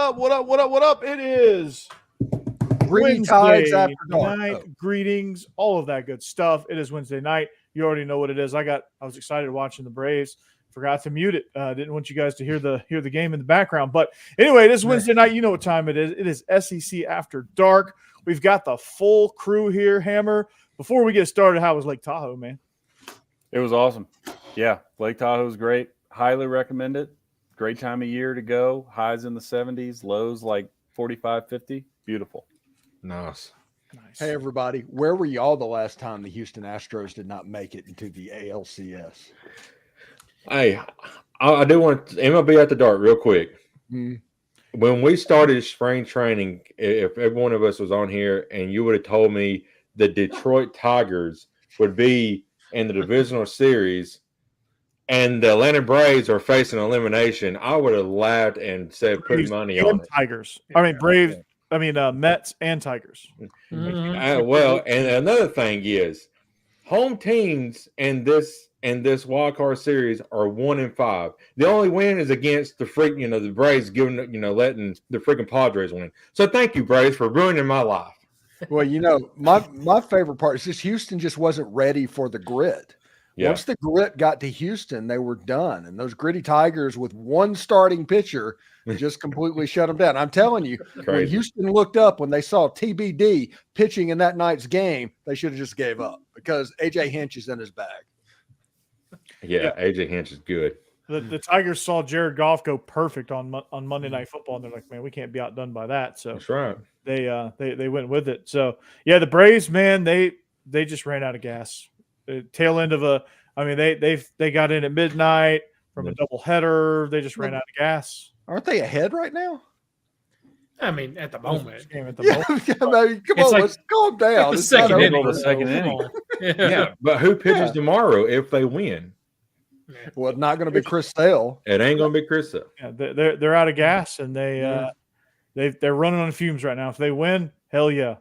up? What up? What up? What up? It is Greeting tides after dark. night. Greetings, all of that good stuff. It is Wednesday night. You already know what it is. I was excited watching the Braves. Forgot to mute it. Didn't want you guys to hear the game in the background. But anyway, it is Wednesday night. You know what time it is. It is SEC After Dark. We've got the full crew here. Hammer, before we get started, how was Lake Tahoe, man? It was awesome. Yeah, Lake Tahoe is great. Highly recommend it. Great time of year to go. Highs in the 70s, lows like 45, 50. Beautiful. Nice. Hey, everybody. Where were y'all the last time the Houston Astros did not make it into the ALCS? Hey, I do want to MLB After Dark real quick. Mm-hmm. When we started spring training, if every one of us was on here and you would have told me the Detroit Tigers would be in the divisional series and the Atlanta Braves are facing elimination, I would have laughed and said put money on it. Tigers. I mean, Braves. I mean, Mets and Tigers. Well, and another thing is home teams in this wild card series are 1-5. The only win is against the the Braves letting the freaking Padres win. So thank you, Braves, for ruining my life. Well, my favorite part is just Houston just wasn't ready for the grit. Yeah. Once the grit got to Houston, they were done. And those gritty Tigers with one starting pitcher just completely shut them down. I'm telling you, when Houston looked up, when they saw TBD pitching in that night's game, they should have just gave up because A.J. Hinch is in his bag. Yeah. A.J. Hinch is good. The Tigers saw Jared Goff go perfect on Monday Night Football, and they're like, man, we can't be outdone by that. So that's right. They went with it. So, yeah, the Braves, man, they just ran out of gas. The tail end of they got in at midnight from a doubleheader. They just ran out of gas. Aren't they ahead right now? I mean, at the moment. Come on, let's calm down. The second inning. Yeah, but who pitches tomorrow if they win? Well, it's not going to be Chris Sale. It ain't going to be Chris Sale. Yeah, they're out of gas, and they're running on fumes right now. If they win, hell yeah.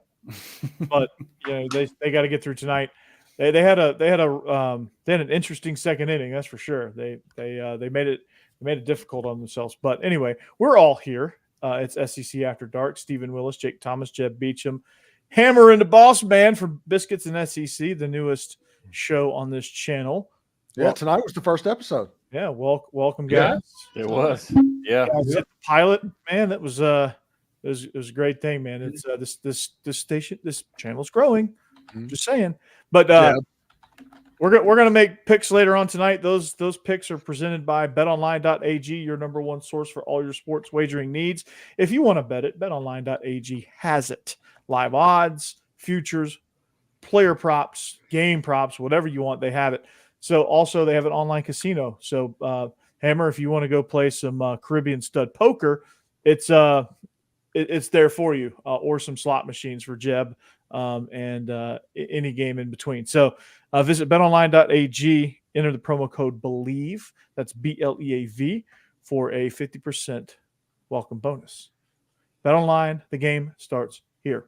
But they got to get through tonight. They had an interesting second inning, that's for sure. They made it difficult on themselves. But anyway, we're all here. It's SEC After Dark. Stephen Willis, Jake Thomas, Jeb Beecham, Hammer, and the Boss Man from Biscuits and SEC, the newest show on this channel. Yeah, tonight was the first episode. Yeah, welcome guys. It was. Yeah, pilot, man. That was it was a great thing, man. It's this channel's growing. Just saying. But we're gonna make picks later on tonight. Those picks are presented by BetOnline.ag, your number one source for all your sports wagering needs. If you want to bet it, BetOnline.ag has it. Live odds, futures, player props, game props, whatever you want, they have it. So also they have an online casino. So Hammer, if you want to go play some Caribbean stud poker, it's there for you, or some slot machines for Jeb. And any game in between. So visit betonline.ag, enter the promo code BELIEVE, that's BLEAV, for a 50% welcome bonus. BetOnline, the game starts here.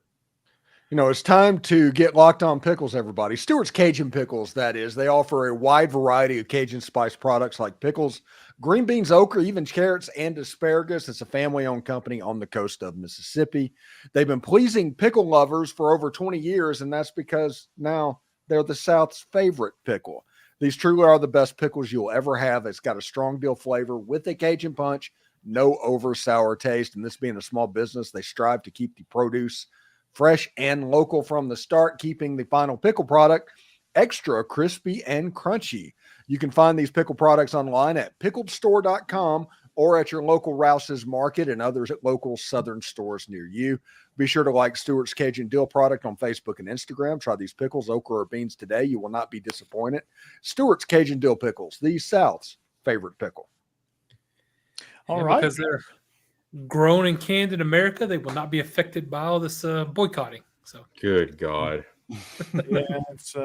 It's time to get locked on pickles, everybody. Stewart's Cajun Pickles, that is. They offer a wide variety of Cajun spice products like pickles, green beans, okra, even carrots, and asparagus. It's a family-owned company on the coast of Mississippi. They've been pleasing pickle lovers for over 20 years, and that's because now they're the South's favorite pickle. These truly are the best pickles you'll ever have. It's got a strong dill flavor with a Cajun punch, no over sour taste. And this being a small business, they strive to keep the produce fresh and local from the start, keeping the final pickle product extra crispy and crunchy. You can find these pickle products online at pickledstore.com or at your local Rouse's Market and others at local Southern stores near you. Be sure to like Stewart's Cajun Dill product on Facebook and Instagram. Try these pickles, okra or beans today. You will not be disappointed. Stewart's Cajun Dill Pickles, the South's favorite pickle. All right. Because they're grown and canned in America, they will not be affected by all this boycotting. So good God. Yeah, it's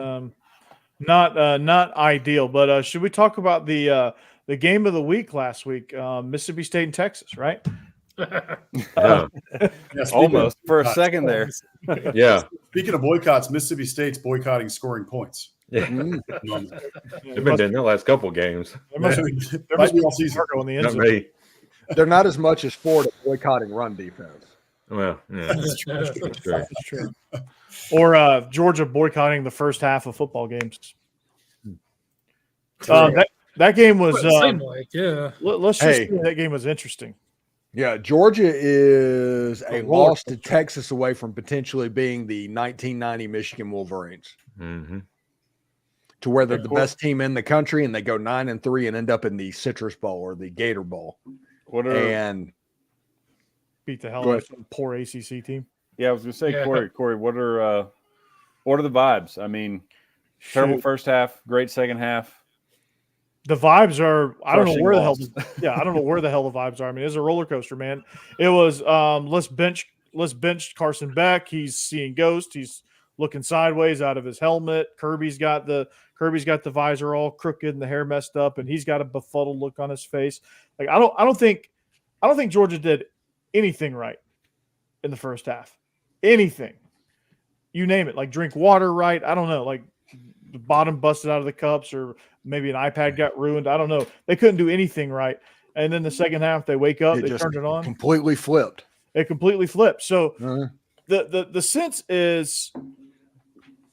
not ideal. But should we talk about the game of the week last week? Mississippi State and Texas, right? Almost for a second there. Yeah. Speaking of boycotts, Mississippi State's boycotting scoring points. Yeah. They've been doing the last couple of games. There must be all season on the end. they're not as much as Florida boycotting run defense. Well, yeah, that's true. That's true. Or Georgia boycotting the first half of football games. That game was. Seemed like, yeah. Let's just say that game was interesting. Yeah, Georgia is a roller loss to Texas away from potentially being the 1990 Michigan Wolverines, to where they're the best team in the country, and they go 9-3 and end up in the Citrus Bowl or the Gator Bowl. And beat the hell out of some poor ACC team. Yeah, I was going to say, Corey, what are the vibes? I mean, terrible first half, great second half. The vibes are I don't know where the hell the vibes are. I mean, it's a roller coaster, man. It was let's bench Carson Beck. He's seeing ghosts. He's looking sideways out of his helmet. Kirby's got the visor all crooked and the hair messed up, and he's got a befuddled look on his face. Like I don't think Georgia did anything right in the first half. Anything. You name it. Like drink water right. I don't know. Like the bottom busted out of the cups, or maybe an iPad got ruined. I don't know. They couldn't do anything right. And then the second half, they wake up, they turned it on. Completely flipped. It completely flipped. So the sense is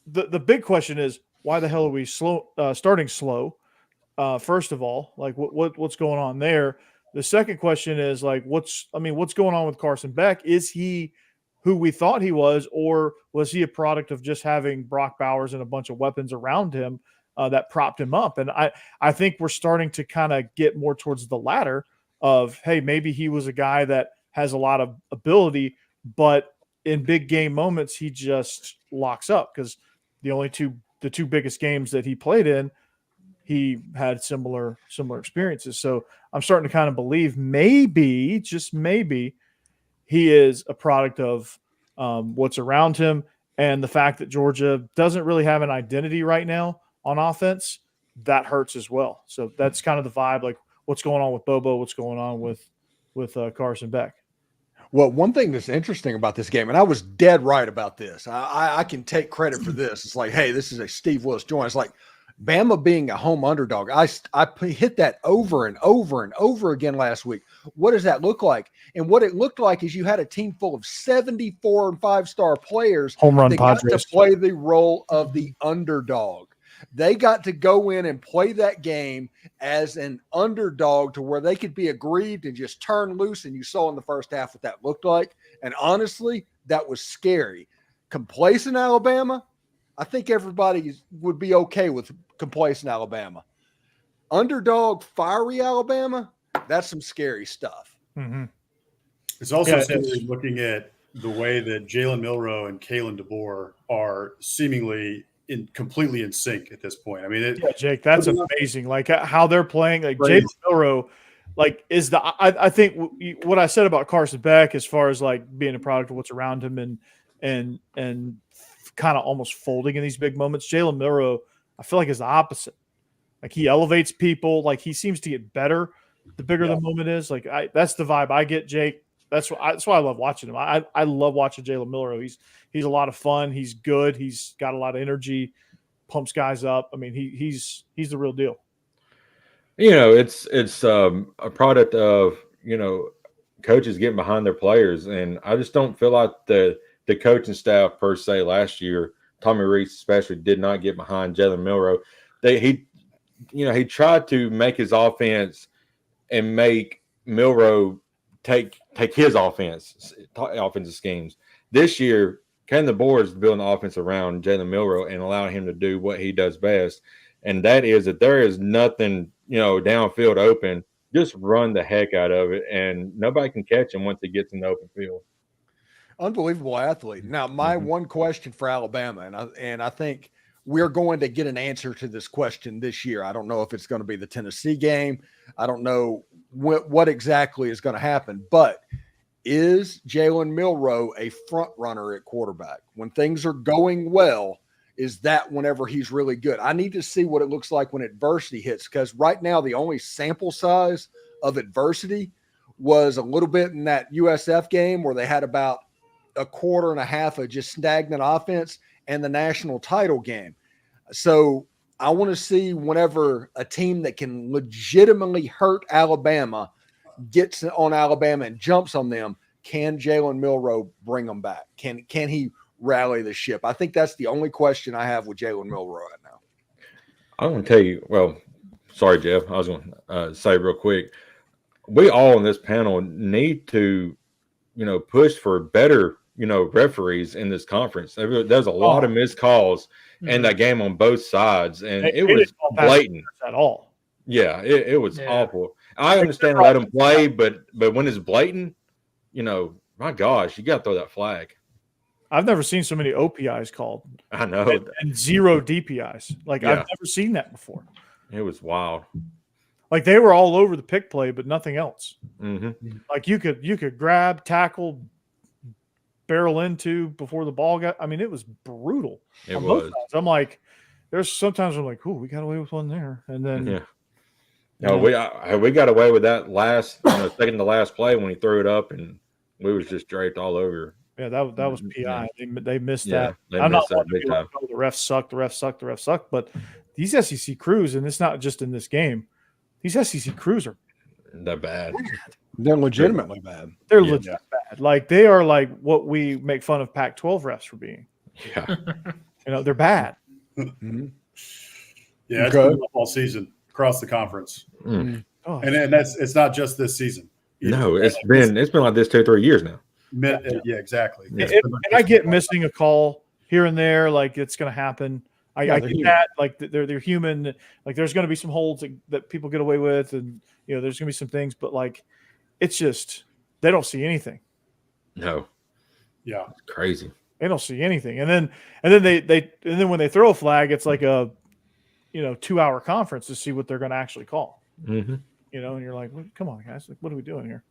the big question is, why the hell are we starting slow? First of all, like what's going on there? The second question is like, what's going on with Carson Beck? Is he who we thought he was, or was he a product of just having Brock Bowers and a bunch of weapons around him that propped him up? And I think we're starting to kind of get more towards the latter of, hey, maybe he was a guy that has a lot of ability, but in big game moments, he just locks up, because the two biggest games that he played in, he had similar experiences. So I'm starting to kind of believe maybe, just maybe, he is a product of what's around him, and the fact that Georgia doesn't really have an identity right now on offense, that hurts as well. So that's kind of the vibe, like what's going on with Bobo, what's going on with Carson Beck. Well, one thing that's interesting about this game, and I was dead right about this. I can take credit for this. It's like, hey, this is a Steve Willis joint. It's like Bama being a home underdog. I hit that over and over and over again last week. What does that look like? And what it looked like is you had a team full of 74 and 5-star players home run that got to play the role of the underdog. They got to go in and play that game as an underdog to where they could be aggrieved and just turn loose. And you saw in the first half what that looked like. And honestly, that was scary. Complacent Alabama, I think everybody would be okay with complacent Alabama. Underdog, fiery Alabama, that's some scary stuff. Mm-hmm. It's also scary looking at the way that Jalen Milroe and Kalen DeBoer are seemingly completely in sync at this point. I mean, Jake, that's amazing. Like how they're playing. Like Jalen Milroe, like I think what I said about Carson Beck, as far as like being a product of what's around him and kind of almost folding in these big moments. Jalen Milroe, I feel like, is the opposite. Like he elevates people. Like he seems to get better the bigger the moment is. Like that's the vibe I get, Jake. That's why I love watching him. I love watching Jalen Milroe. He's a lot of fun. He's good. He's got a lot of energy. Pumps guys up. I mean, he's the real deal. You know, it's a product of, coaches getting behind their players, and I just don't feel like the coaching staff per se last year, Tommy Rees especially, did not get behind Jalen Milroe. He tried to make his offense and make Milroe take his offensive schemes. This year, Ken DeBoer is building the offense around Jalen Milroe and allowing him to do what he does best, and that is that there is nothing downfield open. Just run the heck out of it, and nobody can catch him once he gets in the open field. Unbelievable athlete. Now, my one question for Alabama, and I think we're going to get an answer to this question this year. I don't know if it's going to be the Tennessee game. I don't know what exactly is going to happen, but is Jalen Milroe a front runner at quarterback? When things are going well, is that whenever he's really good? I need to see what it looks like when adversity hits, because right now the only sample size of adversity was a little bit in that USF game where they had about a quarter and a half of just stagnant offense, and the national title game. So I want to see whenever a team that can legitimately hurt Alabama gets on Alabama and jumps on them, can Jalen Milroe bring them back? Can he rally the ship? I think that's the only question I have with Jalen Milroe right now. I'm going to tell you. Well, sorry, Jeff. I was going to say real quick. We all on this panel need to, push for better, referees in this conference. There's a lot of missed calls in that game on both sides, and it was blatant at all. Yeah, it was awful. I understand let them play, but when it's blatant, my gosh, you got to throw that flag. I've never seen so many OPIs called. I know. And 0 DPIs. Like, Yeah. I've never seen that before. It was wild. Like, they were all over the pick play, but nothing else. Mm-hmm. Like, you could grab, tackle, barrel into before the ball got. I mean, it was brutal. It on both was. sides. I'm like, there's sometimes I'm like, oh, we got away with one there, and then Yeah. No, we got away with that last second to last play when he threw it up, and we was just draped all over. yeah, that was PI. They missed Yeah, that. they I'm missed not that one to big be like, time. oh, the refs suck, the refs suck, the refs suck. But these SEC crews, and it's not just in this game. These SEC crews are That bad. They're legitimately bad. they're Yeah. legit bad. Like, they are like what we make fun of Pac-12 refs for being. Yeah. They're bad. Mhm. Yeah, it's Okay. been all season across the conference, Mm. Oh, and it's not just this season. No, it's been like this 2-3 years now. Yeah, exactly. Yeah. and I get missing a call here and there, like it's going to happen. I they're get human. that, like they're human. Like, there's going to be some holds that people get away with, and there's going to be some things, but like, it's just they don't see anything. No, Yeah, it's crazy. They don't see anything, and then when they throw a flag, it's like a 2-hour conference to see what they're going to actually call. Mm-hmm. And you're like, come on, guys, like, what are we doing here?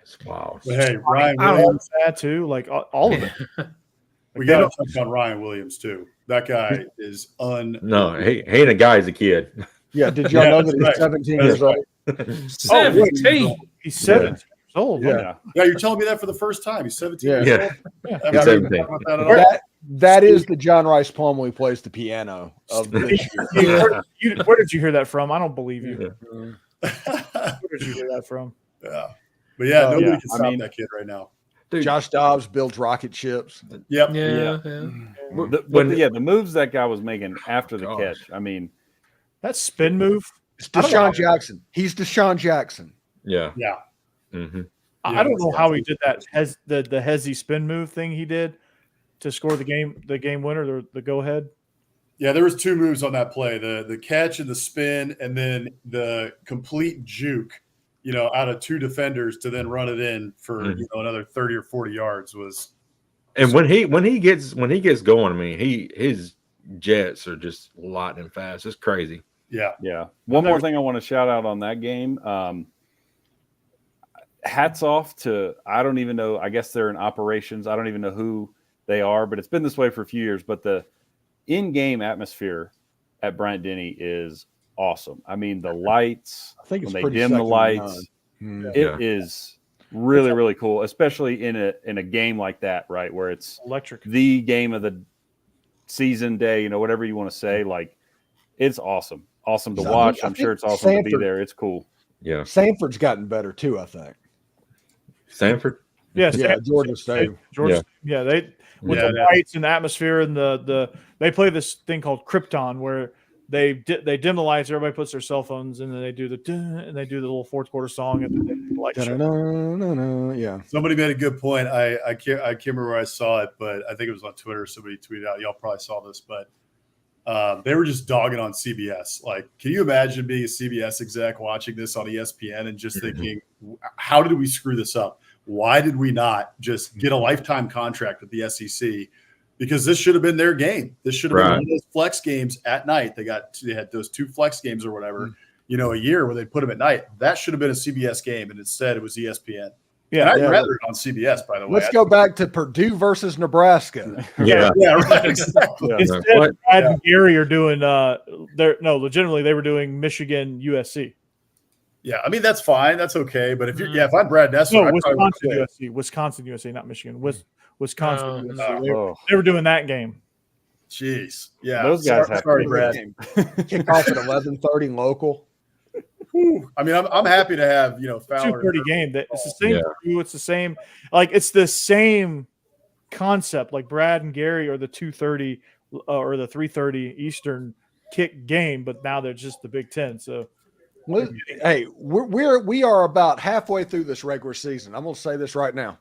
It's wild. but hey, Ryan I Williams, that too, like all of it. we got to touch on Ryan Williams too. That guy is No, he ain't a guy. He's a kid. Yeah. Did y'all Yeah, know that that's he's right. 17 That's years old? 17. He's 17 years old. Yeah. Yeah, you're telling me that for the first time. He's 17. Yeah. years Yeah. old? Yeah. I've He's never even 17. thought about that at all. That is the John Rice Plum who plays the piano of this year. Where did you hear that from? I don't believe you. Yeah. Where did you hear that from? Yeah. But yeah, Oh, nobody yeah. can stop I mean- that kid right now. Dude, Josh Dobbs builds rocket ships. Yep. Yeah. The moves that guy was making after the Gosh. catch. I mean, That spin move. It's I don't know. Deshaun Jackson. He's Deshaun Jackson. yeah. Yeah. Mm-hmm. I don't know how he did that. The Hezzy spin move thing he did to score the game winner, the go ahead. Yeah, there was 2 moves on that play: the catch and the spin, and then the complete juke. Out of 2 defenders to then run it in for another 30 or 40 yards was. And when he gets going, I mean, his jets are just lightning fast. It's crazy. Yeah. yeah. One more thing I want to shout out on that game. Hats off to, I don't even know, I guess they're in operations. I don't even know who they are, but it's been this way for a few years. But the in-game atmosphere at Bryant Denny is awesome. I mean, the lights, I think it's when they pretty dim the second to lights, none. it is really, really cool, especially in a game like that, right? Where it's Electric. the game of the season day, whatever you want to say. Like, it's awesome. Awesome to I watch. think- I I'm sure think it's awesome to be Sanford- there. It's cool. Yeah. Sanford's gotten better too, I think. Sanford. Yes. Yeah, Georgia State. Georgia. Yeah. They with Yeah, the yeah. lights and the atmosphere and the they play this thing called Krypton where they dim the lights. Everybody puts their cell phones and then they do the little fourth quarter song and then they do the lights show. Da-da-da-da-da. Yeah. Somebody made a good point. I can't remember where I saw it, but I think it was on Twitter. Somebody tweeted out. Y'all probably saw this, but they were just dogging on CBS. Like, can you imagine being a CBS exec watching this on ESPN and just thinking, how did we screw this up? Why did we not just get a lifetime contract with the SEC? Because this should have been their game. This should have been Right. one of those flex games at night. They had those 2 flex games or whatever, a year where they put them at night. That should have been a CBS game, and instead it was ESPN. Yeah. And I'd yeah. rather it on CBS, by the way. Let's go back to Purdue versus Nebraska. Yeah. Yeah, right. Exactly. Yeah. Instead, What? Brad and Gary are doing legitimately they were doing Michigan USC. Yeah, I mean that's fine, that's okay. But if I'm Brad Nessler, No, I'd probably Wisconsin USC, not Michigan. Wisconsin Oh, USC. no. They were doing that game. Jeez, yeah, Those guys sorry, have sorry, to Brad. Kick off at 11:30 local. whew. I mean, I'm happy to have Fowler. 2:30 game. That it's the same Yeah. crew. It's the same. Like it's the same concept. Like Brad and Gary are the 2:30 or the 3:30 Eastern kick game, but now they're just the Big Ten. So Hey, we are about halfway through this regular season. I'm going to say this right now.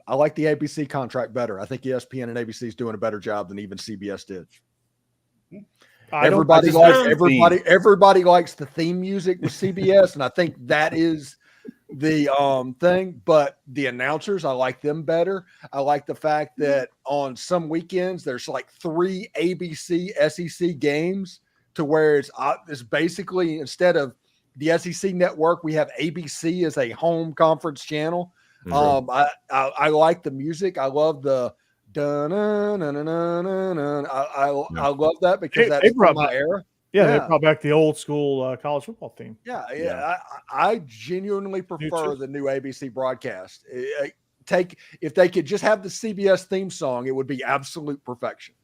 I like the ABC contract better. I think ESPN and ABC is doing a better job than even CBS did. Everybody likes the theme music with CBS, and I think that is the thing. But the announcers, I like them better. I like the fact that on some weekends there's like 3 ABC SEC games to where it's basically instead of the SEC network, we have ABC as a home conference channel. I like the music. I love the I love that because that's from my era. Yeah, they brought back the old school college football theme. Yeah. I genuinely prefer the new ABC broadcast. If they could just have the CBS theme song, it would be absolute perfection.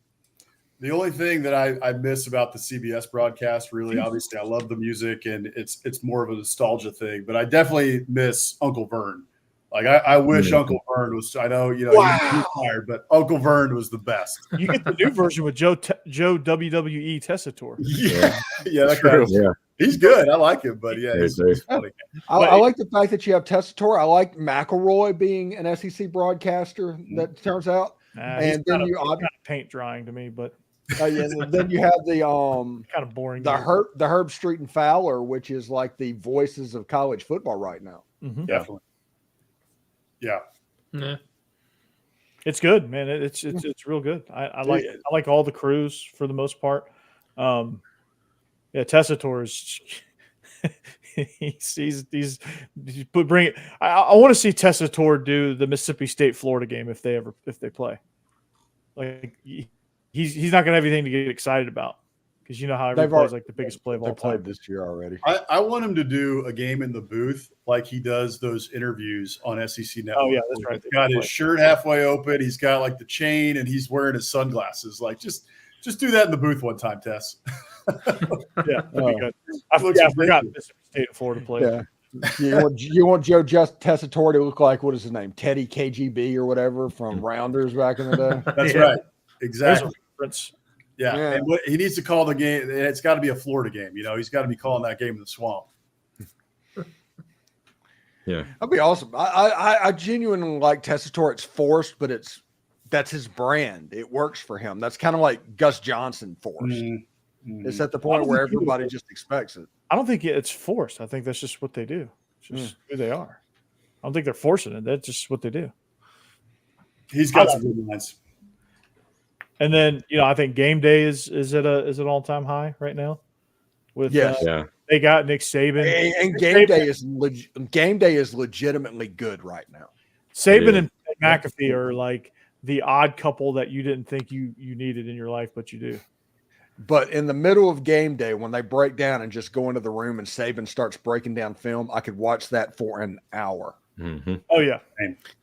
The only thing that I miss about the CBS broadcast, really, obviously, I love the music and it's more of a nostalgia thing, but I definitely miss Uncle Vern. Like I wish Uncle Vern was. I know he's retired, but Uncle Vern was the best. You get the new version with Joe WWE Tessitore. Yeah, that guy. Yeah. He's good. I like him, but yeah, he's funny. I like the fact that you have Tessitore. I like McElroy being an SEC broadcaster. That turns out, and then you kind of paint drying to me, but and then you have the kind of boring. The Herb Street and Fowler, which is like the voices of college football right now. Mm-hmm. Definitely. Yeah. It's good, man. It's real good. I like all the crews for the most part. Tessitore is he's bring it. I want to see Tessitore do the Mississippi State Florida game if they play. Like he's not gonna have anything to get excited about because you know how everybody's like the biggest play of all time. Played this year already. I want him to do a game in the booth like he does those interviews on SEC Network. Oh yeah, that's right. He's got his shirt halfway open. He's got like the chain, and he's wearing his sunglasses. Like just do that in the booth one time, Tess. Yeah, that'd be good. I forgot Mississippi State and Florida play. Yeah. You want Joe Tessitore to look like, what is his name, Teddy KGB or whatever from Rounders back in the day? That's right. Exactly. Yeah. And what he needs to call the game, it's got to be a Florida game. He's got to be calling that game in the swamp. Yeah, that'd be awesome. I genuinely like Tessitore. It's forced, but that's his brand. It works for him. That's kind of like Gus Johnson forced. Mm-hmm. It's at the point where everybody just expects it. I don't think it's forced. I think that's just what they do. It's just who they are. I don't think they're forcing it. That's just what they do. He's got some good lines. And then I think game day is at an all time high right now. With they got Nick Saban and game day is legitimately good right now. Saban and McAfee are like the odd couple that you didn't think you needed in your life, but you do. But in the middle of game day, when they break down and just go into the room and Saban starts breaking down film, I could watch that for an hour. Mm-hmm. Oh yeah,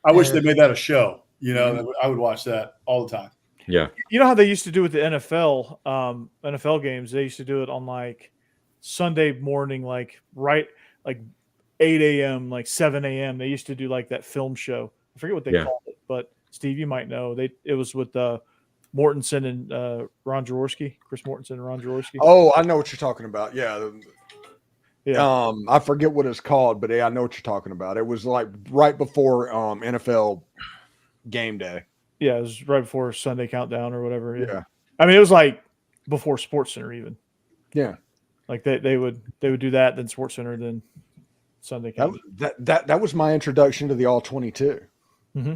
I wish they made that a show. I would watch that all the time. Yeah. You know how they used to do with the NFL games? They used to do it on like Sunday morning, like 8 a.m., like 7 a.m. They used to do like that film show. I forget what they called it, but Steve, you might know. It was with Mortensen and Ron Jaworski, Chris Mortensen and Ron Jaworski. Oh, I know what you're talking about. Yeah. Yeah. I forget what it's called, but I know what you're talking about. It was like right before NFL game day. Yeah, it was right before Sunday Countdown or whatever. Yeah. I mean, it was like before SportsCenter even. Yeah. Like they would do that, then SportsCenter, then Sunday Countdown. That was my introduction to the All 22. Mm-hmm.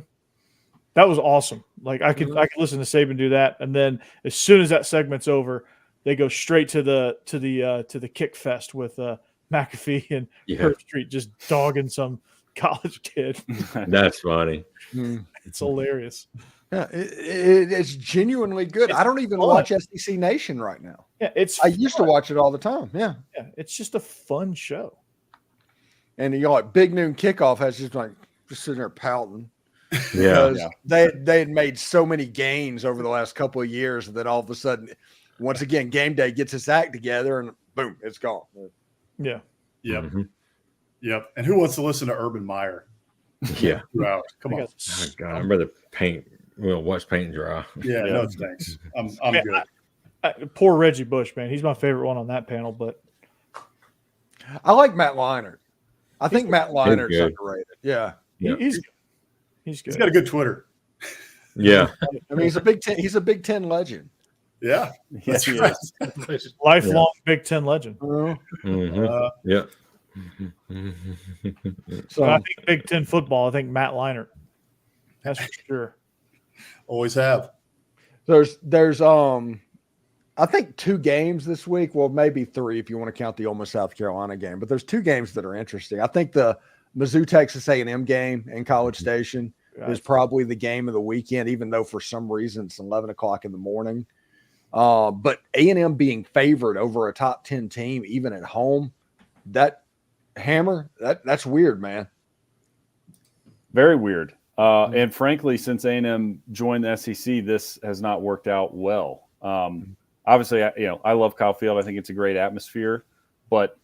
That was awesome. Like I could listen to Saban do that, and then as soon as that segment's over, they go straight to the kick fest with McAfee and Herb Street just dogging some college kid. That's funny. It's hilarious. Yeah, it's genuinely good. I don't even watch SEC Nation right now. Yeah, I used to watch it all the time. Yeah, it's just a fun show. And like Big Noon Kickoff has just sitting there pouting. Yeah, they had made so many gains over the last couple of years that all of a sudden, once again, game day gets its act together and boom, it's gone. Yeah. Yep. Mhm. Yep. And who wants to listen to Urban Meyer? Yeah. 2 hours. Come I on. got Oh, God, I'd rather paint. Well, watch paint dry. Yeah, Yeah. no thanks. I'm Man, good. poor Reggie Bush, man. He's my favorite one on that panel, but I like Matt Leinart. I think Matt Leinert's good. underrated. Yeah. he- Yeah. he's good. He's good. He's got a good Twitter. Yeah. I mean, he's a Big Ten legend. Yeah. Yes, he right. is. Lifelong Big Ten legend. Mhm. Uh, Yeah. So When I think Big Ten football, I think Matt Leinart. That's for sure. always have. there's I think 2 games this week. Well, maybe 3 if you want to count the Ole Miss South Carolina game. But there's 2 games that are interesting. I think the Mizzou Texas A&M game in College Station is probably the game of the weekend, even though for some reason it's 11 o'clock in the morning. But A&M being favored over a top 10 team, even at home, that's weird, man. Very weird. And frankly, since A&M joined the SEC, this has not worked out well. Obviously, I love Kyle Field. I think it's a great atmosphere, but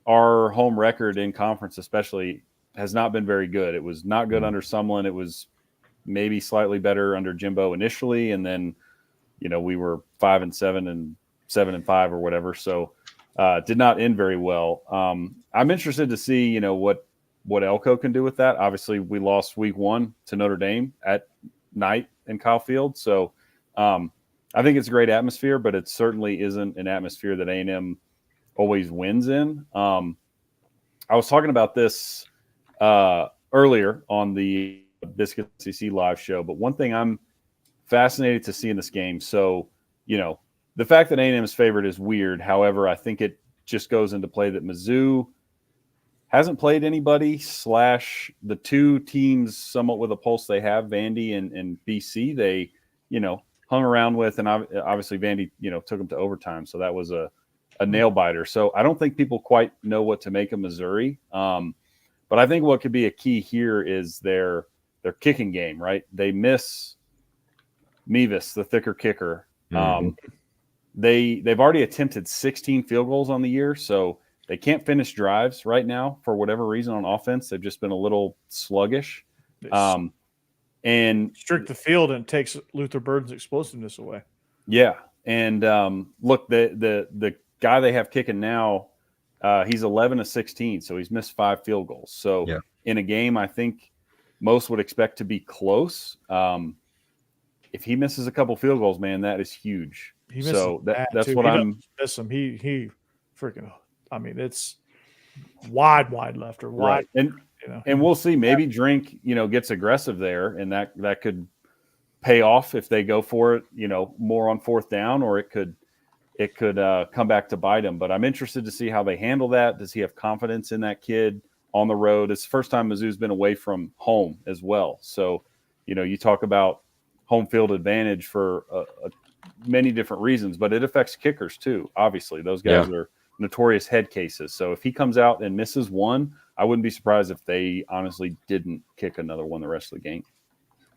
our home record in conference, especially, has not been very good. It was not good under Sumlin. It was maybe slightly better under Jimbo initially, and then we were 5-7 and 7-5 or whatever. So did not end very well. I'm interested to see what Elko can do with that. Obviously, we lost week 1 to Notre Dame at night in Kyle Field. So I think it's a great atmosphere, but it certainly isn't an atmosphere that A&M always wins in. I was talking about this earlier on the Biscuit SEC live show, but one thing I'm fascinated to see in this game. So, the fact that A&M is favored is weird. However, I think it just goes into play that Mizzou hasn't played anybody / the 2 teams somewhat with a pulse they have, Vandy and BC, they, hung around with, and obviously Vandy, took them to overtime. So that was a nail biter. So I don't think people quite know what to make of Missouri. But I think what could be a key here is their kicking game, right? They miss Mevis, the thicker kicker. They've already attempted 16 field goals on the year, so they can't finish drives right now for whatever reason on offense. They've just been a little sluggish. And Strict the field and takes Luther Burden's explosiveness away. yeah, and look, the guy they have kicking now, he's 11-16, so he's missed 5 field goals. So in a game, I think most would expect to be close. If he misses a couple field goals, man, that is huge. So that's what I'm. Miss him. He freaking. I mean, it's wide left or wide. Right. And we'll see. Maybe Drink, gets aggressive there, and that could pay off if they go for it, more on 4th down, or it could come back to bite him. But I'm interested to see how they handle that. Does he have confidence in that kid on the road? It's the first time Mizzou's been away from home as well. So, you talk about home field advantage for many different reasons, but it affects kickers too. Obviously, those guys are notorious head cases. So if he comes out and misses one, I wouldn't be surprised if they honestly didn't kick another one the rest of the game.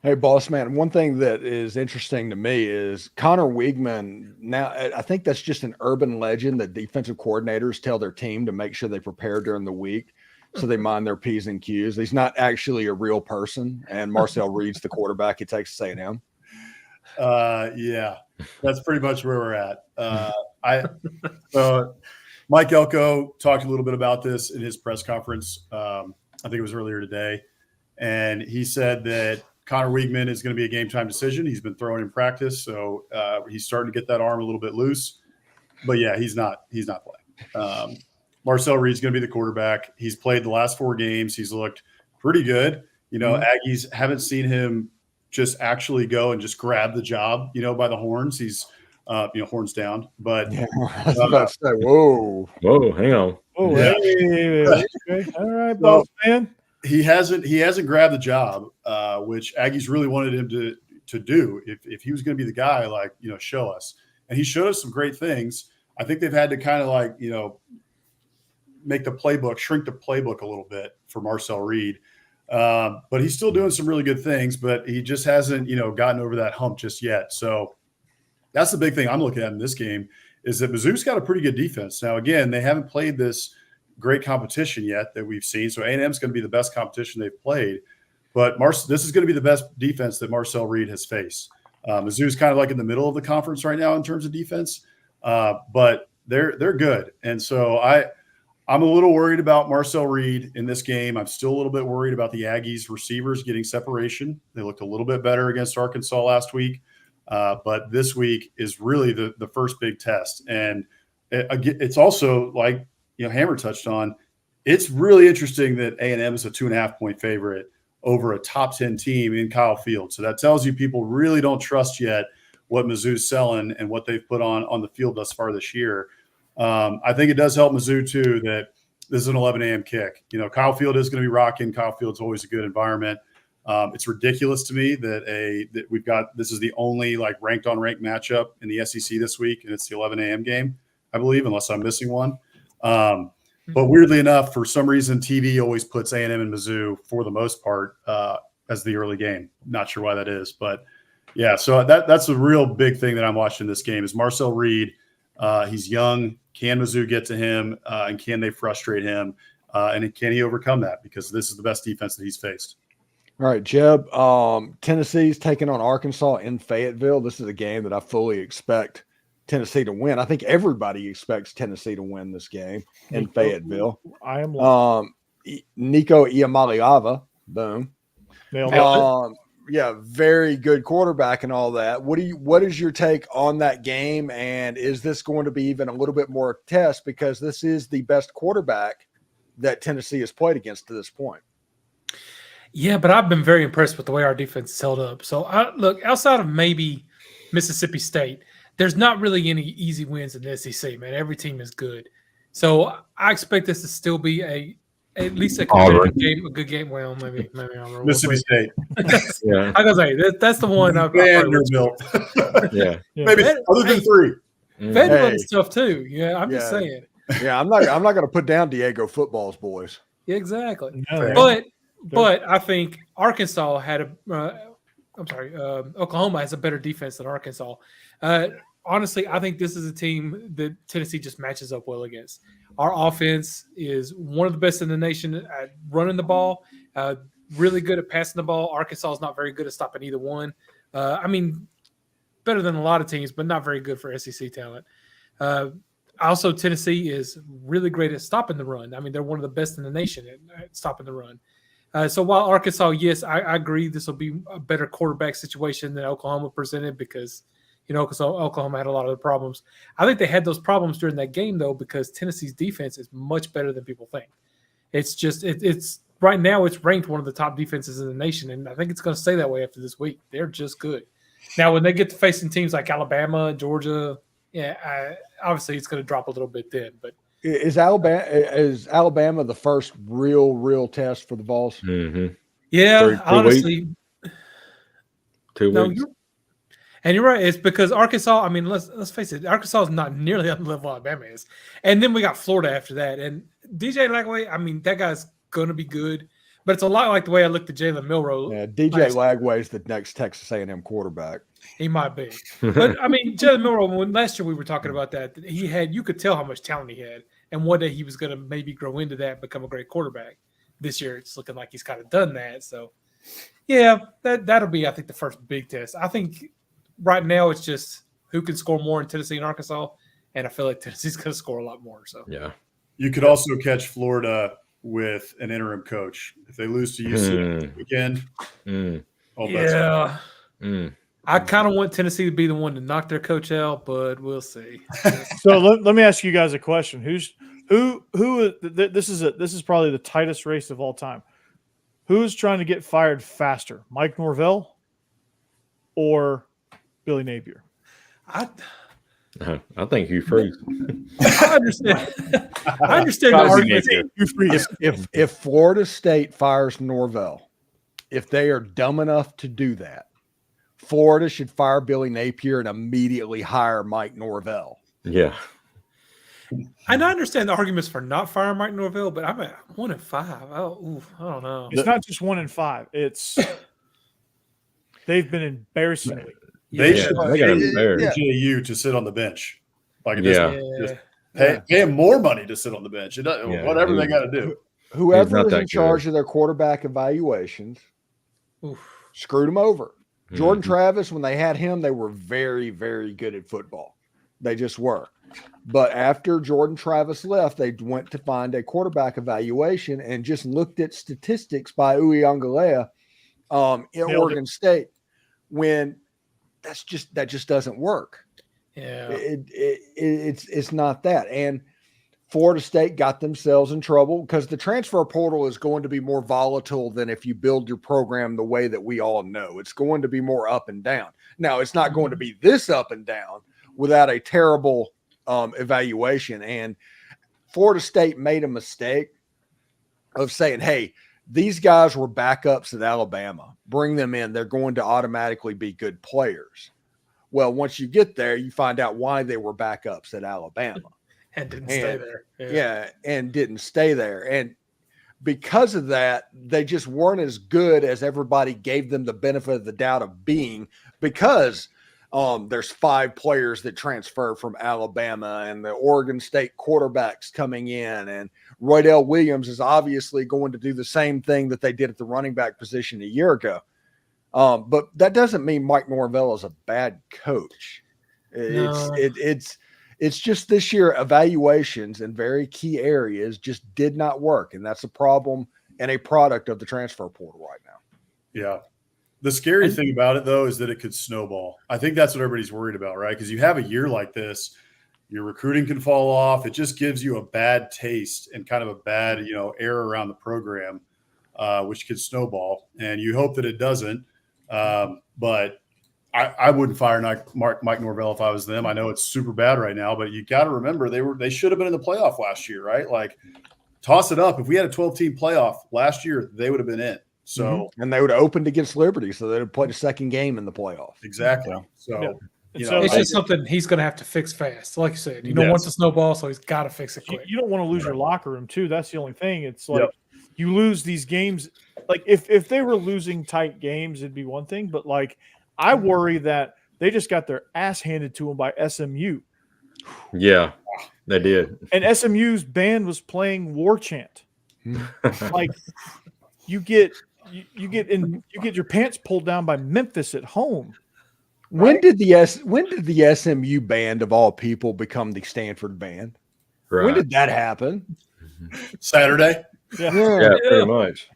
Hey, boss man, one thing that is interesting to me is Connor Weigman. Now, I think that's just an urban legend that defensive coordinators tell their team to make sure they prepare during the week so they mind their P's and Q's. He's not actually a real person. And Marcel Reed's the quarterback at Texas A&M. Yeah, that's pretty much where we're at. Mike Elko talked a little bit about this in his press conference. I think it was earlier today. And he said that Connor Weigman is going to be a game time decision. He's been throwing in practice. So he's starting to get that arm a little bit loose, but yeah, he's not playing. Marcel Reed's going to be the quarterback. He's played the last 4 games. He's looked pretty good. Aggies haven't seen him just actually go and just grab the job, by the horns. He's, horns down, but I was about to say, whoa, hang on. Oh, Yeah. hey. All right, boss man. He hasn't grabbed the job, which Aggies really wanted him to do. If he was going to be the guy, show us. And he showed us some great things. I think they've had to kind of shrink the playbook a little bit for Marcel Reed. But he's still doing some really good things, but he just hasn't, gotten over that hump just yet. So that's the big thing I'm looking at in this game is that Mizzou's got a pretty good defense. Now, again, they haven't played this, great competition yet that we've seen. So A&M is going to be the best competition they've played. But this is going to be the best defense that Marcel Reed has faced. Mizzou's kind of like in the middle of the conference right now in terms of defense, but they're good. And so I'm a little worried about Marcel Reed in this game. I'm still a little bit worried about the Aggies receivers getting separation. They looked a little bit better against Arkansas last week, but this week is really the first big test. And it's also like Hammer touched on. It's really interesting that A&M is a 2.5-point favorite over a top 10 team in Kyle Field. So that tells you people really don't trust yet what Mizzou's selling and what they've put on the field thus far this year. I think it does help Mizzou too that this is an 11 a.m. kick. Kyle Field is going to be rocking. Kyle Field's always a good environment. It's ridiculous to me that we've got this is the only ranked on ranked matchup in the SEC this week, and it's the 11 a.m. game, I believe, unless I'm missing one. But weirdly enough, for some reason, TV always puts A&M and Mizzou for the most part as the early game. Not sure why that is, but yeah. So that's a real big thing that I'm watching this game is Marcel Reed. He's young. Can Mizzou get to him, and can they frustrate him? And can he overcome that? Because this is the best defense that he's faced. All right, Jeb. Tennessee's taking on Arkansas in Fayetteville. This is a game that I fully expect Tennessee to win. I think everybody expects Tennessee to win this game in Fayetteville. I am Nico Iamaleava, boom. Yeah, very good quarterback and all that. What is your take on that game? And is this going to be even a little bit more test because this is the best quarterback that Tennessee has played against to this point? Yeah, but I've been very impressed with the way our defense is held up. So look, outside of maybe Mississippi State, there's not really any easy wins in the SEC, man. Every team is good. So I expect this to still be at least a competitive game, a good game. Well, maybe Mississippi State. Yeah. I gotta say that's the one. Vanderbilt. Yeah. Maybe other than 3. Vanderbilt is tough too. Yeah, I'm just saying. Yeah, I'm not going to put down Diego football's boys. Yeah, exactly. No, but I think Arkansas had Oklahoma has a better defense than Arkansas. Honestly, I think this is a team that Tennessee just matches up well against. Our offense is one of the best in the nation at running the ball, really good at passing the ball. Arkansas is not very good at stopping either one. Better than a lot of teams, but not very good for SEC talent. Also, Tennessee is really great at stopping the run. They're one of the best in the nation at stopping the run. So while Arkansas, yes, I agree this will be a better quarterback situation than Oklahoma presented because Oklahoma had a lot of the problems. I think they had those problems during that game, though, because Tennessee's defense is much better than people think. It's just it's right now it's ranked one of the top defenses in the nation, and I think it's going to stay that way after this week. They're just good. Now, when they get to facing teams like Alabama, Georgia, obviously it's going to drop a little bit then. But is Alabama the first real test for the Vols? Mm-hmm. Yeah, honestly, 2 weeks. And you're right. It's because Arkansas, let's face it, Arkansas is not nearly on the level Alabama is. And then we got Florida after that. And DJ Lagway, that guy's going to be good. But it's a lot like the way I looked at Jalen Milroe. Yeah, DJ Lagway is the next Texas A&M quarterback. He might be. But, Jalen Milroe, last year we were talking about that, you could tell how much talent he had. And one day he was going to maybe grow into that and become a great quarterback. This year it's looking like he's kind of done that. So, yeah, that'll be, I think, the first big test. I think – right now, it's just who can score more in Tennessee and Arkansas, and I feel like Tennessee's going to score a lot more. So yeah, you could also catch Florida with an interim coach if they lose to UCLA this weekend. I kind of want Tennessee to be the one to knock their coach out, but we'll see. So let me ask you guys a question: who? This is probably the tightest race of all time. Who's trying to get fired faster, Mike Norvell or Billy Napier? I think Hugh Freeze. I understand. I understand the argument. If Florida State fires Norvell, if they are dumb enough to do that, Florida should fire Billy Napier and immediately hire Mike Norvell. Yeah. And I understand the arguments for not firing Mike Norvell, but I'm at 1-5. I don't know. It's not just 1-5. It's they've been embarrassingly. They got JU to sit on the bench. Pay him more money to sit on the bench. Whatever they got to do. Whoever not was that in charge of their quarterback evaluations screwed him over. Jordan Travis, when they had him, they were very, very good at football. They just were. But after Jordan Travis left, they went to find a quarterback evaluation and just looked at statistics by Uiagalelei in Oregon State. When that just doesn't work. Yeah, it's not that. And Florida State got themselves in trouble because the transfer portal is going to be more volatile than if you build your program the way that we all know. It's going to be more up and down. Now, it's not going to be this up and down without a terrible evaluation. And Florida State made a mistake of saying, hey, these guys were backups at Alabama. Bring them in. They're going to automatically be good players. Well, once you get there, you find out why they were backups at Alabama. and didn't stay there. Yeah, and didn't stay there. And because of that, they just weren't as good as everybody gave them the benefit of the doubt of being, because there's 5 players that transfer from Alabama and the Oregon State quarterbacks coming in, and Roydell Williams is obviously going to do the same thing that they did at the running back position a year ago. But that doesn't mean Mike Norvell is a bad coach. It's just this year evaluations in very key areas just did not work, and that's a problem and a product of the transfer portal right now. Yeah. The scary thing about it, though, is that it could snowball. I think that's what everybody's worried about, right? Because you have a year like this, your recruiting can fall off. It just gives you a bad taste and kind of a bad, air around the program, which could snowball. And you hope that it doesn't. But I wouldn't fire Mike Norvell if I was them. I know it's super bad right now, but you got to remember they should have been in the playoff last year, right? Like, toss it up. If we had a 12-team playoff last year, they would have been in. So and they would have opened against Liberty, so they'd have played a second game in the playoff. Exactly. So it's just something he's going to have to fix fast. Like you said, you don't want to snowball, so he's got to fix it quick. You don't want to lose your locker room too. That's the only thing. It's like you lose these games. Like if they were losing tight games, it'd be one thing. But like I worry that they just got their ass handed to them by SMU. Yeah, they did. And SMU's band was playing War Chant. Like you get your pants pulled down by Memphis at home. When did the SMU band of all people become the Stanford band? Right. When did that happen? Saturday. Yeah, pretty much.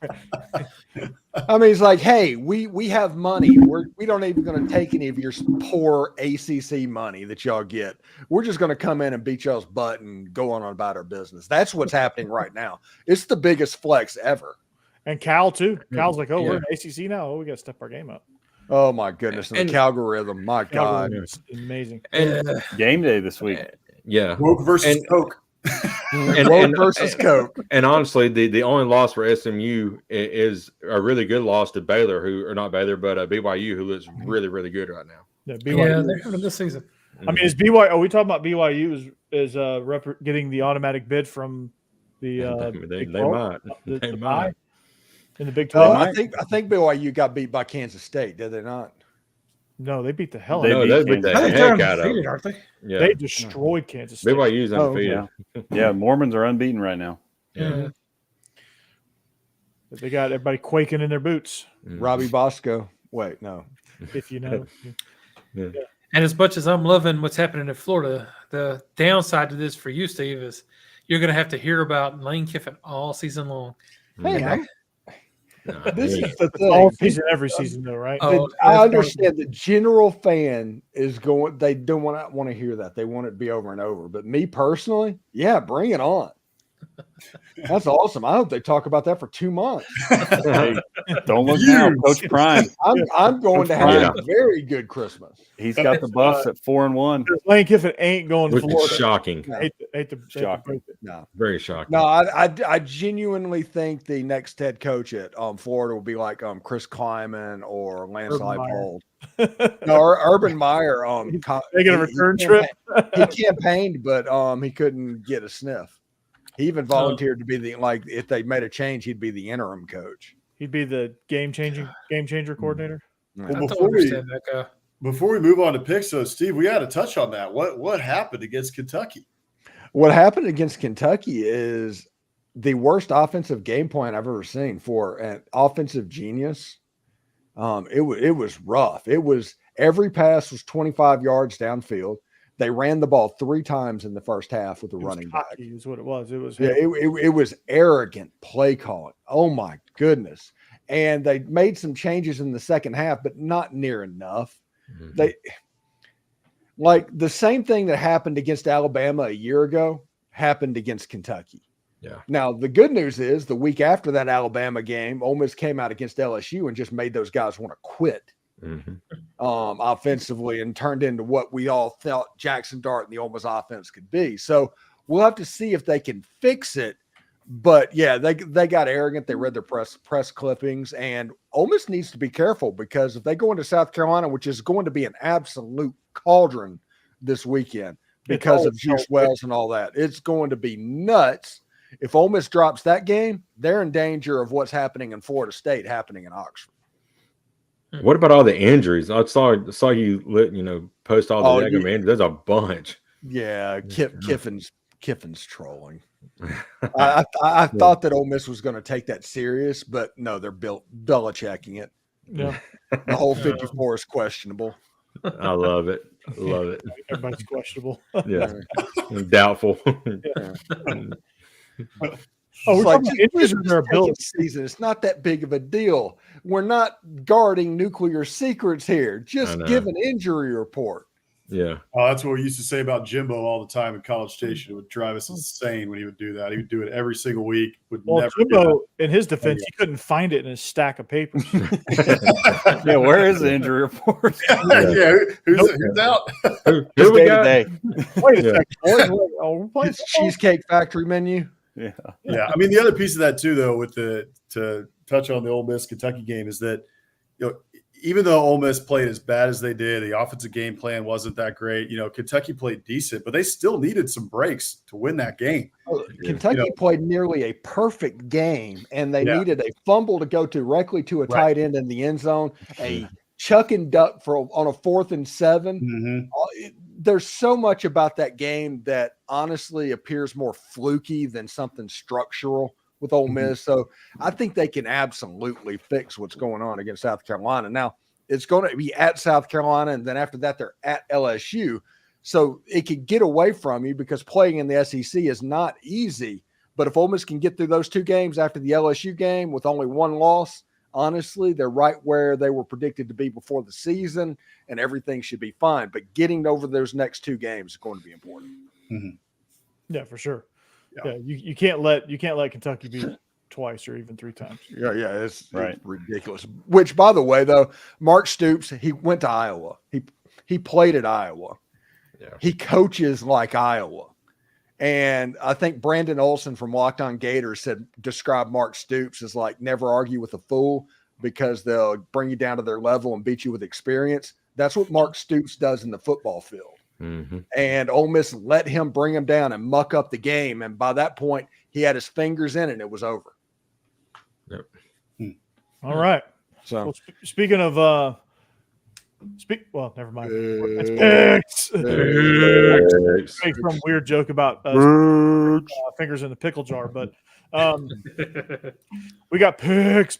I mean, it's like, hey, we have money. We don't even going to take any of your poor ACC money that y'all get. We're just going to come in and beat y'all's butt and go on about our business. That's what's happening right now. It's the biggest flex ever. And Cal too. Cal's like, we're in ACC now. Oh, we got to step our game up. Oh my goodness! And the algorithm, my God, it's amazing. And game day this week. Yeah, Woke versus Coke. and versus Coke. And honestly, the only loss for SMU is a really good loss to Baylor, but BYU, who looks really, really good right now. Yeah, BYU. They're having this season. I mean, is BYU? Are we talking about BYU is getting the automatic bid from the? They might. They might. In the Big 12. I think BYU got beat by Kansas State, did they not? No, they beat the hell out of them. They beat the I think heck they're out of undefeated, aren't they? Yeah. They destroyed Kansas State. BYU's undefeated. Yeah, Mormons are unbeaten right now. Yeah. They got everybody quaking in their boots. Robbie Bosco. Wait, no. If you know. Yeah. And as much as I'm loving what's happening in Florida, the downside to this for you, Steve, is you're going to have to hear about Lane Kiffin all season long. Hey, this is the thing. All season, every season, though, right? I understand the general fan is going. They don't want to hear that. They want it to be over and over. But me personally, yeah, bring it on. That's awesome. I hope they talk about that for 2 months. Hey, don't look now, Coach Prime. I'm going to have a very good Christmas. He's got the Buffs at 4-1. Lane Kiffin ain't going to Which Florida. is shocking. Hate to Shocking. No, Very shocking. no. I genuinely think the next head coach at Florida will be like Chris Kleiman or Lance Urban Meyer. Leipold. No, Urban Meyer. Taking a return trip. He campaigned, but he couldn't get a sniff. He even volunteered to be if they made a change, he'd be the interim coach. He'd be the game changer coordinator. Well, I don't understand that guy. Before we move on to picks, though, Steve, we got to touch on that. What happened against Kentucky? What happened against Kentucky is the worst offensive game plan I've ever seen for an offensive genius. It was rough. It was every pass was 25 yards downfield. They ran the ball 3 times in the first half with a running back. Is what it was. It was it was arrogant play calling. Oh my goodness. And they made some changes in the second half, but not near enough. Mhm. They like the same thing that happened against Alabama a year ago happened against Kentucky. Yeah. Now, the good news is the week after that Alabama game, Ole Miss came out against LSU and just made those guys want to quit Mhm. offensively and turned into what we all thought Jackson Dart and the Ole Miss offense could be. So we'll have to see if they can fix it. But yeah, they got arrogant. They read their press clippings, and Ole Miss needs to be careful because if they go into South Carolina, which is going to be an absolute cauldron this weekend because of Juice Wells and all that, it's going to be nuts. If Ole Miss drops that game, they're in danger of what's happening in Florida State happening in Oxford. What about all the injuries? I saw you post all the injuries. There's a bunch. Yeah, Kiffin's trolling. I thought that Ole Miss was going to take that serious, but no, they're Belichicking it. Yeah. The whole 54 is questionable. I love it. Love it. Everybody's questionable. Yeah. Doubtful. Oh, we're It's like, talking about injuries or their ability. season. It's not that big of a deal. We're not guarding nuclear secrets here. Just give an injury report. Yeah. Oh, that's what we used to say about Jimbo all the time in College Station. It would drive us insane when he would do that. He would do it every single week. Well, Jimbo, in his defense, he couldn't find it in his stack of papers. Yeah, where is the injury report? Yeah, who's out? Who Just we day to got? day. Wait a Yeah. second. boys. Oh, we're playing It's football? Cheesecake Factory menu. Yeah. Yeah, I mean the other piece of that too, though, with to touch on the Ole Miss Kentucky game is that even though Ole Miss played as bad as they did, the offensive game plan wasn't that great. Kentucky played decent, but they still needed some breaks to win that game. Kentucky played nearly a perfect game, and they needed a fumble to go directly to a tight end in the end zone, a chuck and duck on a 4th and 7. Mm-hmm. There's so much about that game that honestly appears more fluky than something structural with Ole Miss. So I think they can absolutely fix what's going on against South Carolina. Now, it's going to be at South Carolina, and then after that, they're at LSU. So it could get away from you because playing in the SEC is not easy. But if Ole Miss can get through those 2 games after the LSU game with only 1 loss, honestly, they're right where they were predicted to be before the season, and everything should be fine. But getting over those next 2 games is going to be important. Mm-hmm. Yeah, for sure. Yeah. You can't let Kentucky beat twice or even 3 times. Yeah, it's Right. ridiculous. Which, by the way, though, Mark Stoops, he went to Iowa. He played at Iowa. Yeah. He coaches like Iowa. And I think Brandon Olson from Locked On Gators described Mark Stoops as like never argue with a fool because they'll bring you down to their level and beat you with experience. That's what Mark Stoops does in the football field. Mm-hmm. And Ole Miss let him bring him down and muck up the game. And by that point, he had his fingers in it and it was over. Yep. All right. So Well, speaking of never mind. It's picks. Make some weird joke about fingers in the pickle jar, but we got picks.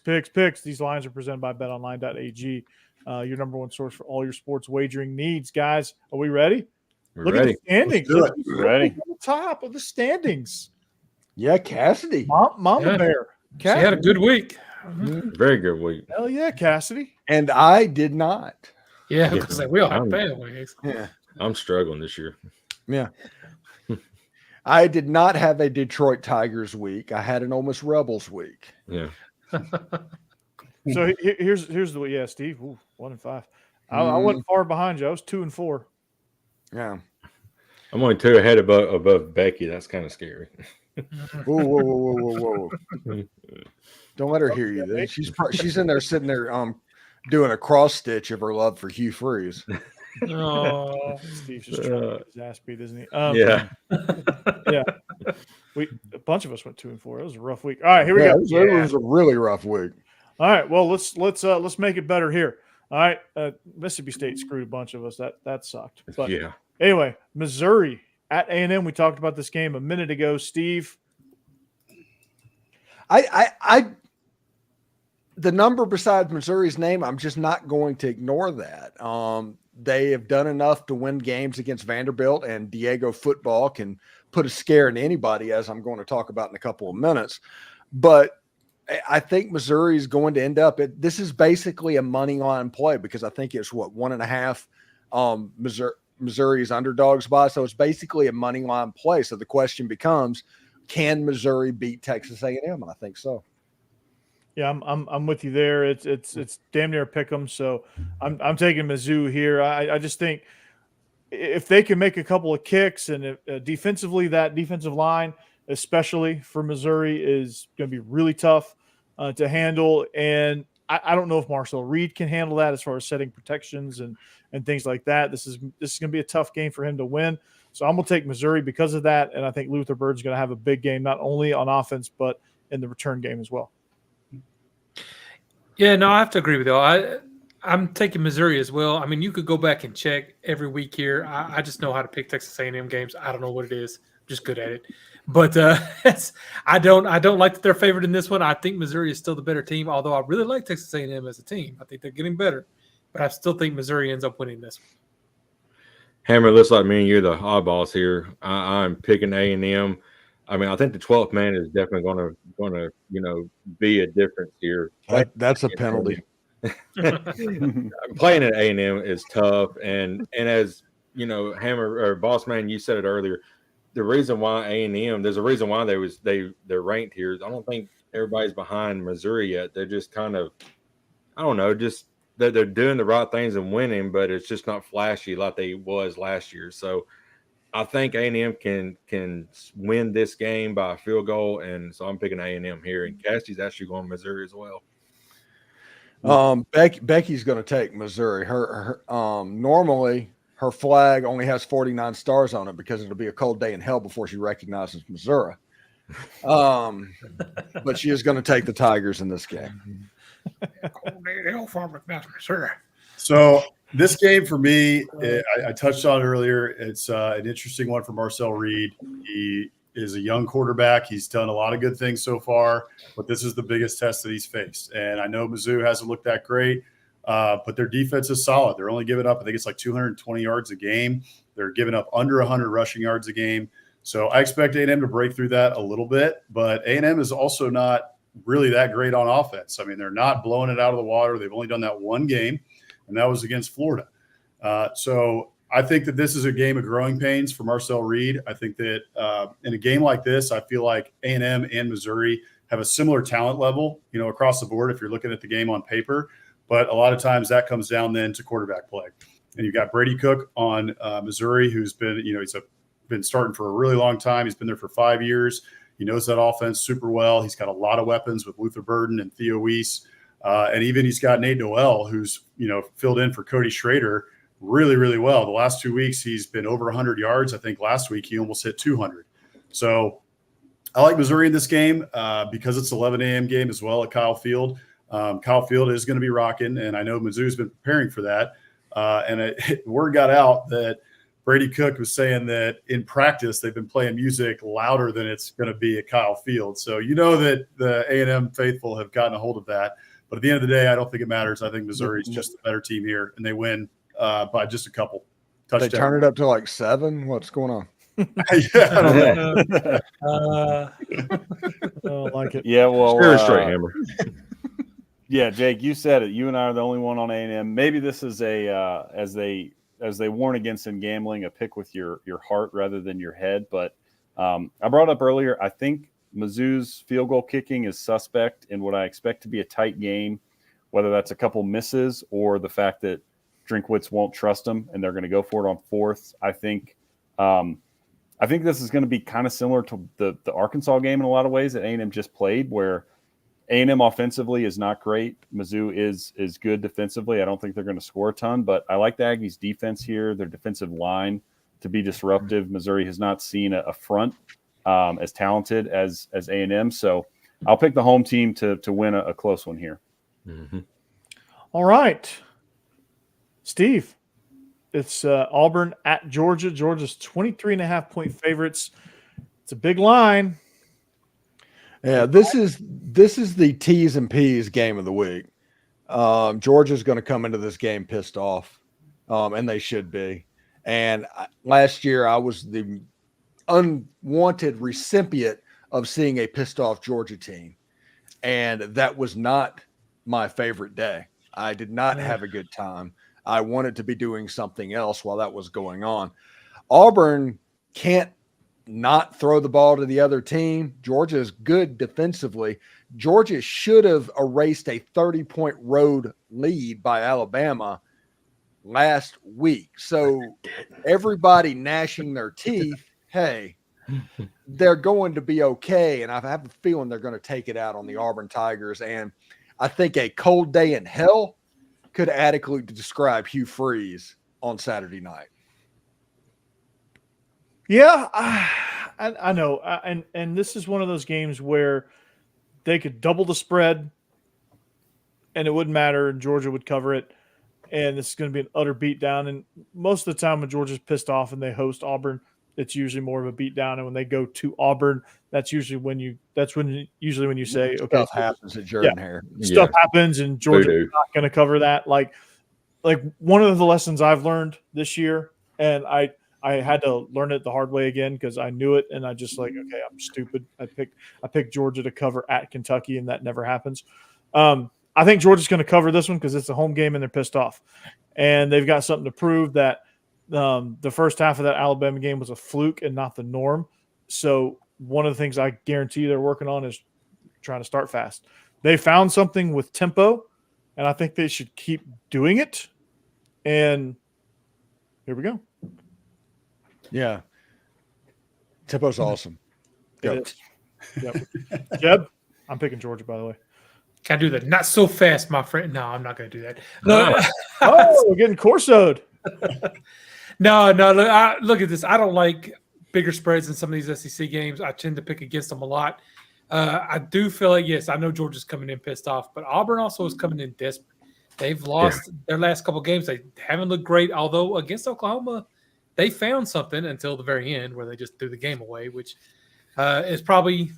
These lines are presented by betonline.ag, your number one source for all your sports wagering needs. Guys, are we ready? We're Look ready. at the standings. Let's do Look Ready. at the top of the standings. yeah, Cassidy. Mama Yeah. Bear. She had a good week. Very good week. Hell yeah, Cassidy. And I did not. Yeah, Yeah. because we all have I'm- bad weeks. Yeah. I'm struggling this year. Yeah. I did not have a Detroit Tigers week. I had an Ole Miss Rebels week. Yeah. So here's the Steve. Ooh, 1-5. I wasn't far behind you. I was 2-4. Yeah. I'm only 2 ahead above Becky. That's kind of scary. Whoa. Don't let her hear you. Then. She's in there sitting there doing a cross stitch of her love for Hugh Freeze. Oh, Steve's just trying to get his ass beat, isn't he? Yeah. Yeah. A bunch of us went 2-4. It was a rough week. All right, here we go. It was a really rough week. All right, well let's make it better here. All right, Mississippi State screwed a bunch of us. That sucked. But Yeah. anyway, Missouri at A&M. We talked about this game a minute ago. Steve? The number besides Missouri's name, I'm just not going to ignore that. They have done enough to win games against Vanderbilt, and Diego football can put a scare in anybody, as I'm going to talk about in a couple of minutes. But I think Missouri is going to end up – this is basically a money line play because I think it's, 1.5 Missouri's underdogs by. So it's basically a money line play. So the question becomes, can Missouri beat Texas A&M? And I think so. Yeah, I'm with you there. It's damn near a pick 'em. So I'm taking Mizzou here. I just think if they can make a couple of kicks and defensively, that defensive line, especially for Missouri, is going to be really tough to handle. And I don't know if Marcel Reed can handle that as far as setting protections and things like that. This is going to be a tough game for him to win. So I'm going to take Missouri because of that, and I think Luther Bird's going to have a big game, not only on offense but in the return game as well. Yeah, no, I have to agree with you. I'm taking Missouri as well. I mean, you could go back and check every week here. I just know how to pick Texas A&M games. I don't know what it is. I'm just good at it. But I don't like that they're favored in this one. I think Missouri is still the better team, although I really like Texas A&M as a team. I think they're getting better. But I still think Missouri ends up winning this one. Hammer, looks like me and you're the oddballs here. I'm picking A&M. I mean, I think the 12th man is definitely going to be a difference here. That's a penalty. Playing at A&M is tough, and as Hammer or Boss Man, you said it earlier. The reason why A&M, there's a reason why they're ranked here. I don't think everybody's behind Missouri yet. They're just kind of, I don't know, just that they're doing the right things and winning, but it's just not flashy like they was last year. So I think A&M can win this game by a field goal, and so I'm picking A&M here. And Cassie's actually going Missouri as well. Becky's going to take Missouri. Her normally her flag only has 49 stars on it because it'll be a cold day in hell before she recognizes Missouri. But she is going to take the Tigers in this game. Cold day in hell for Missouri. So this game for me, I touched on it earlier. It's an interesting one for Marcel Reed. He is a young quarterback. He's done a lot of good things so far, but this is the biggest test that he's faced. And I know Mizzou hasn't looked that great, but their defense is solid. They're only giving up, I think it's like 220 yards a game. They're giving up under 100 rushing yards a game. So I expect A&M to break through that a little bit, but A&M is also not really that great on offense. I mean, they're not blowing it out of the water. They've only done that one game, and that was against Florida. So I think that this is a game of growing pains for Marcel Reed. I think that in a game like this, I feel like A&M and Missouri have a similar talent level, across the board if you're looking at the game on paper. But a lot of times that comes down then to quarterback play. And you've got Brady Cook on Missouri, who's been, he's been starting for a really long time. He's been there for 5 years. He knows that offense super well. He's got a lot of weapons with Luther Burden and Theo Weiss. And even he's got Nate Noel, who's, filled in for Cody Schrader really, really well. The last 2 weeks, he's been over 100 yards. I think last week he almost hit 200. So I like Missouri in this game because it's 11 a.m. game as well at Kyle Field. Kyle Field is going to be rocking, and I know Mizzou's been preparing for that. Word got out that Brady Cook was saying that in practice they've been playing music louder than it's going to be at Kyle Field. So that the A&M faithful have gotten a hold of that. But at the end of the day, I don't think it matters. I think Missouri's just the better team here, and they win by just a couple touchdowns. They turn it up to like 7. What's going on? Yeah, I don't know. I don't like it. Yeah, well, Very straight, Hammer. Yeah, Jake, you said it. You and I are the only one on A&M. Maybe this is a as they warn against in gambling, a pick with your heart rather than your head. But I brought up earlier, I think Mizzou's field goal kicking is suspect in what I expect to be a tight game, whether that's a couple misses or the fact that Drinkwitz won't trust them and they're going to go for it on fourth. I think this is going to be kind of similar to the Arkansas game in a lot of ways that A&M just played, where A&M offensively is not great. Mizzou is good defensively. I don't think they're going to score a ton, but I like the Aggies' defense here, their defensive line to be disruptive. Missouri has not seen a front as talented as A&M, so I'll pick the home team to win a close one here. Mm-hmm. All right. Steve. It's Auburn at Georgia. Georgia's 23.5-point favorites. It's a big line. Yeah, this is the T's and P's game of the week. Georgia's going to come into this game pissed off, and they should be. And last year, I was the unwanted recipient of seeing a pissed off Georgia team, and that was not my favorite day. I did not have a good time. I wanted to be doing something else while that was going on. Auburn can't not throw the ball to the other team. Georgia is good defensively. Georgia should have erased a 30-point road lead by Alabama last week. So everybody gnashing their teeth, hey, they're going to be okay. And I have a feeling they're going to take it out on the Auburn Tigers. And I think a cold day in hell could adequately describe Hugh Freeze on Saturday night. Yeah, I know. And this is one of those games where they could double the spread and it wouldn't matter, and Georgia would cover it. And this is going to be an utter beatdown. And most of the time when Georgia's pissed off and they host Auburn, it's usually more of a beatdown. And when they go to Auburn, that's usually when you say, okay, Stuff happens at Jordan Hare. Stuff happens and Georgia's not going to cover that. Like one of the lessons I've learned this year, and I had to learn it the hard way again because I knew it, and I just okay, I'm stupid. I picked Georgia to cover at Kentucky, and that never happens. I think Georgia's going to cover this one because it's a home game and they're pissed off, and they've got something to prove that the first half of that Alabama game was a fluke and not the norm. So one of the things I guarantee they're working on is trying to start fast. They found something with tempo, and I think they should keep doing it. And here we go. Yeah. Tempo's awesome. Yep. Jeb, I'm picking Georgia, by the way. Can I do that? Not so fast, my friend. No, I'm not going to do that. No. Oh, we're getting Corso'd. No. Look at this. I don't like bigger spreads in some of these SEC games. I tend to pick against them a lot. I do feel like, yes, I know Georgia's coming in pissed off, but Auburn also is coming in desperate. They've lost their last couple games. They haven't looked great, although against Oklahoma, they found something until the very end where they just threw the game away, which is probably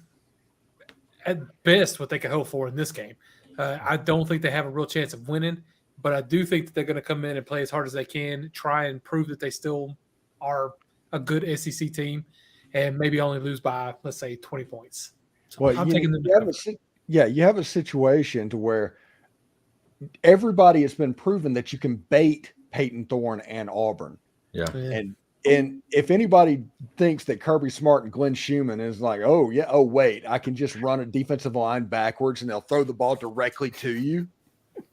at best what they could hope for in this game. I don't think they have a real chance of winning, but I do think that they're going to come in and play as hard as they can, try and prove that they still are a good SEC team, and maybe only lose by, let's say, 20 points. So Well, I'm you, taking them. you have a situation to where everybody has been proven that you can bait Peyton Thorne and Auburn. Yeah. And if anybody thinks that Kirby Smart and Glenn Schumann is like, oh wait, I can just run a defensive line backwards and they'll throw the ball directly to you.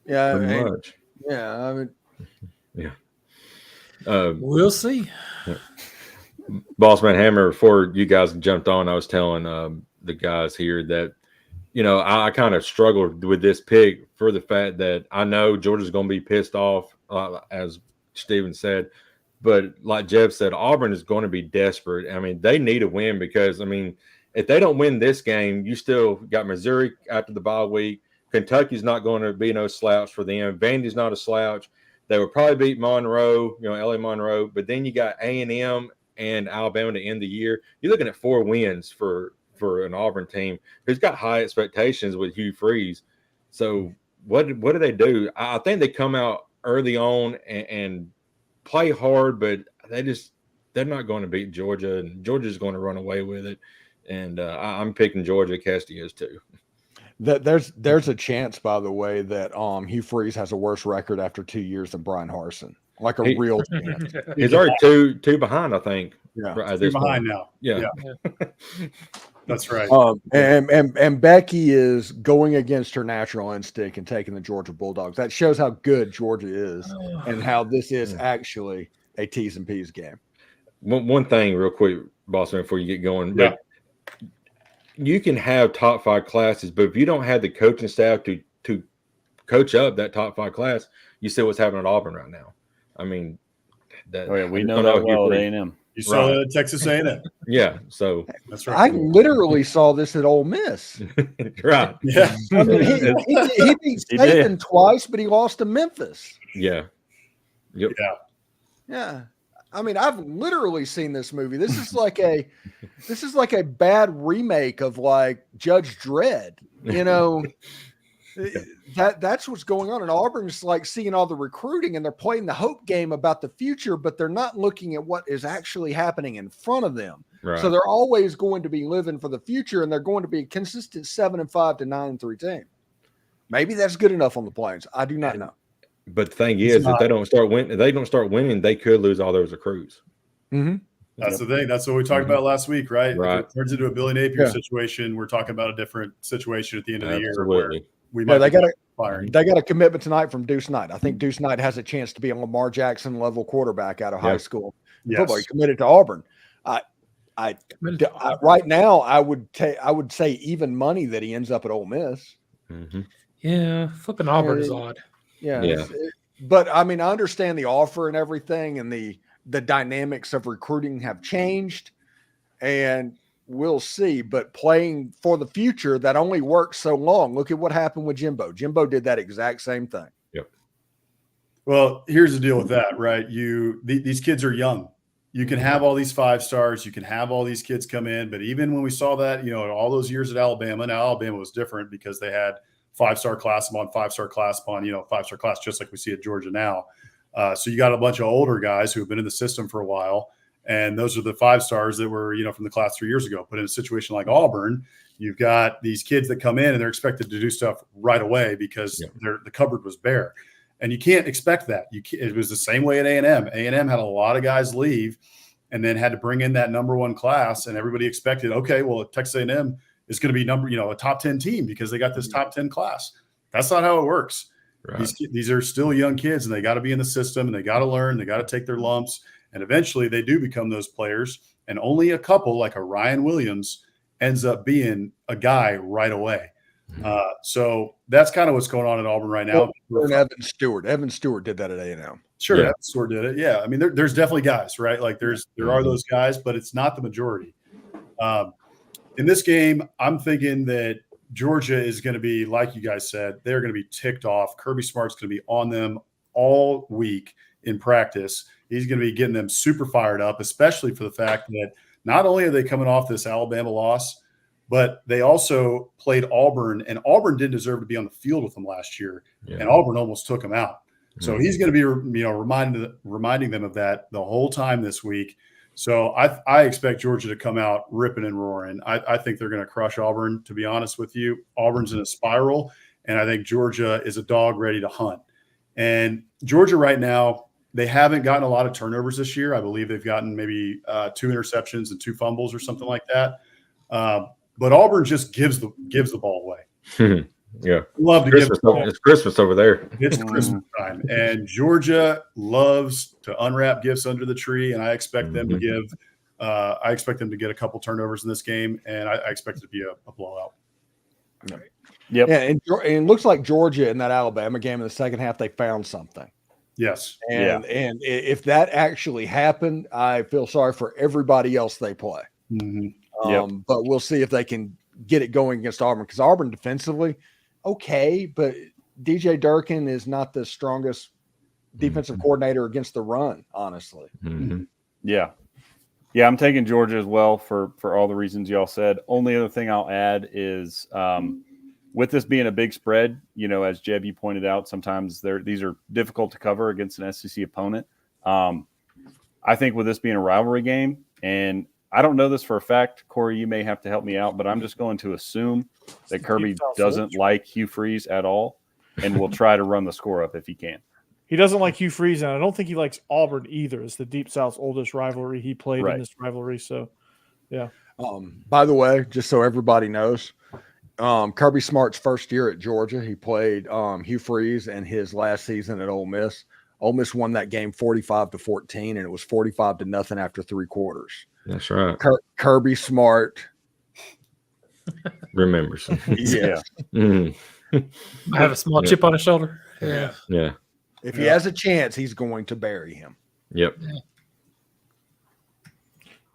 Yeah, Pretty much. yeah. I mean, yeah. We'll see. Bossman Hammer, before you guys jumped on, I was telling the guys here that, I kind of struggled with this pick for the fact that I know Georgia's going to be pissed off, as Steven said. But like Jeb said, Auburn is going to be desperate. I mean, they need a win because, if they don't win this game, you still got Missouri after the bye week. Kentucky's not going to be no slouch for them. Vandy's not a slouch. They would probably beat Monroe, LA Monroe. But then you got A&M and Alabama to end the year. You're looking at 4 wins for an Auburn team who's got high expectations with Hugh Freeze. So what do they do? I think they come out early on and play hard, but they're not going to beat Georgia, and Georgia's going to run away with it. And I'm picking Georgia. Castillo's too. There's a chance, by the way, that Hugh Freeze has a worse record after 2 years than Brian Harsin. Like a real chance. He's already two behind, I think. Yeah, at You're this behind point. now. Yeah. That's right. And Becky is going against her natural instinct and taking the Georgia Bulldogs. That shows how good Georgia is and how this is actually a T's and P's game. One thing real quick, Bossman, before you get going. But you can have top 5 classes, but if you don't have the coaching staff to coach up that top 5 class, you see what's happening at Auburn right now. We know that well at A&M. You saw that at Texas A&M. Yeah, so That's I right. literally saw this at Ole Miss. right. Yeah. I mean, he beat He did. Saban twice, but he lost to Memphis. Yeah. Yep. Yeah. Yeah. I mean, I've literally seen this movie. This is like a bad remake of like Judge Dredd. You know, that's what's going on. And Auburn's like seeing all the recruiting and they're playing the hope game about the future, but they're not looking at what is actually happening in front of them. Right. So they're always going to be living for the future, and they're going to be a consistent 7-5 to 9-3 team. Maybe that's good enough on the Plains. I do not know. But the thing is, if they don't start winning, they could lose all those recruits. Mm-hmm. That's the thing. That's what we talked about last week, right? Right. If it turns into a Billy Napier situation, we're talking about a different situation at the end of the year. Absolutely. We Well, might they be firing. got a commitment tonight from Deuce Knight. I think Deuce Knight has a chance to be a Lamar Jackson level quarterback out of high school football. He committed to Auburn. Right now, I would say even money that he ends up at Ole Miss. Mm-hmm. Yeah, flipping Auburn is odd. Yeah. But I mean, I understand the offer and everything, and the dynamics of recruiting have changed, and we'll see. But playing for the future, that only works so long. Look at what happened with Jimbo. Jimbo did that exact same thing. Yep. Well, here's the deal with that, right? These kids are young. You can have all these 5 stars. You can have all these kids come in. But even when we saw that, all those years at Alabama, now Alabama was different because they had 5-star class upon 5-star class upon, 5-star class, just like we see at Georgia now. So you got a bunch of older guys who have been in the system for a while. And those are the 5 stars that were, from the class 3 years ago. But in a situation like Auburn, you've got these kids that come in and they're expected to do stuff right away because the cupboard was bare. And you can't expect that. It was the same way at A&M. A&M had a lot of guys leave and then had to bring in that number 1 class. And everybody expected, okay, well, Texas A&M is going to be a top 10 team because they got this top 10 class. That's not how it works. Right. These are still young kids and they got to be in the system and they got to learn. They got to take their lumps. And eventually they do become those players. And only a couple like a Ryan Williams ends up being a guy right away. So that's kind of what's going on at Auburn right now. And Evan Stewart did that at A&M. Sure, Evan Stewart did it. Yeah, I mean, there's definitely guys, right? Like there are those guys, but it's not the majority. In this game, I'm thinking that Georgia is going to be, like you guys said, they're going to be ticked off. Kirby Smart's going to be on them all week in practice. He's going to be getting them super fired up, especially for the fact that not only are they coming off this Alabama loss, but they also played Auburn, and Auburn didn't deserve to be on the field with them last year, and Auburn almost took them out. So he's going to be, reminding them of that the whole time this week. So I expect Georgia to come out ripping and roaring. I think they're going to crush Auburn, to be honest with you. Auburn's in a spiral, and I think Georgia is a dog ready to hunt. And Georgia right now, they haven't gotten a lot of turnovers this year. I believe they've gotten maybe 2 interceptions and 2 fumbles or something like that. But Auburn just gives the ball away. Love to it's Christmas over there. It's Christmas time, and Georgia loves to unwrap gifts under the tree. And I expect them to give. I expect them to get a couple turnovers in this game, and I expect it to be a blowout. Yep. Yeah, and it looks like Georgia in that Alabama game in the second half they found something. Yes. And if that actually happened, I feel sorry for everybody else they play. Mm-hmm. But we'll see if they can get it going against Auburn, because Auburn defensively, okay, but DJ Durkin is not the strongest defensive coordinator against the run, honestly. Yeah, I'm taking Georgia as well for all the reasons y'all said. Only other thing I'll add is with this being a big spread, as Jeb, you pointed out, sometimes these are difficult to cover against an SEC opponent. I think with this being a rivalry game, and I don't know this for a fact, Corey, you may have to help me out, but I'm just going to assume that Kirby doesn't like Hugh Freeze at all and will try to run the score up if he can. He doesn't like Hugh Freeze, and I don't think he likes Auburn either. It's the Deep South's oldest rivalry. He played in this rivalry, so yeah. By the way, just so everybody knows, Kirby Smart's first year at Georgia, he played Hugh Freeze in his last season at Ole Miss. Ole Miss won that game 45-14, and it was 45-0 after 3 quarters. That's right. Kirby Smart remembers. Yes. I have a small chip on his shoulder. Yeah. If he has a chance, he's going to bury him. Yep.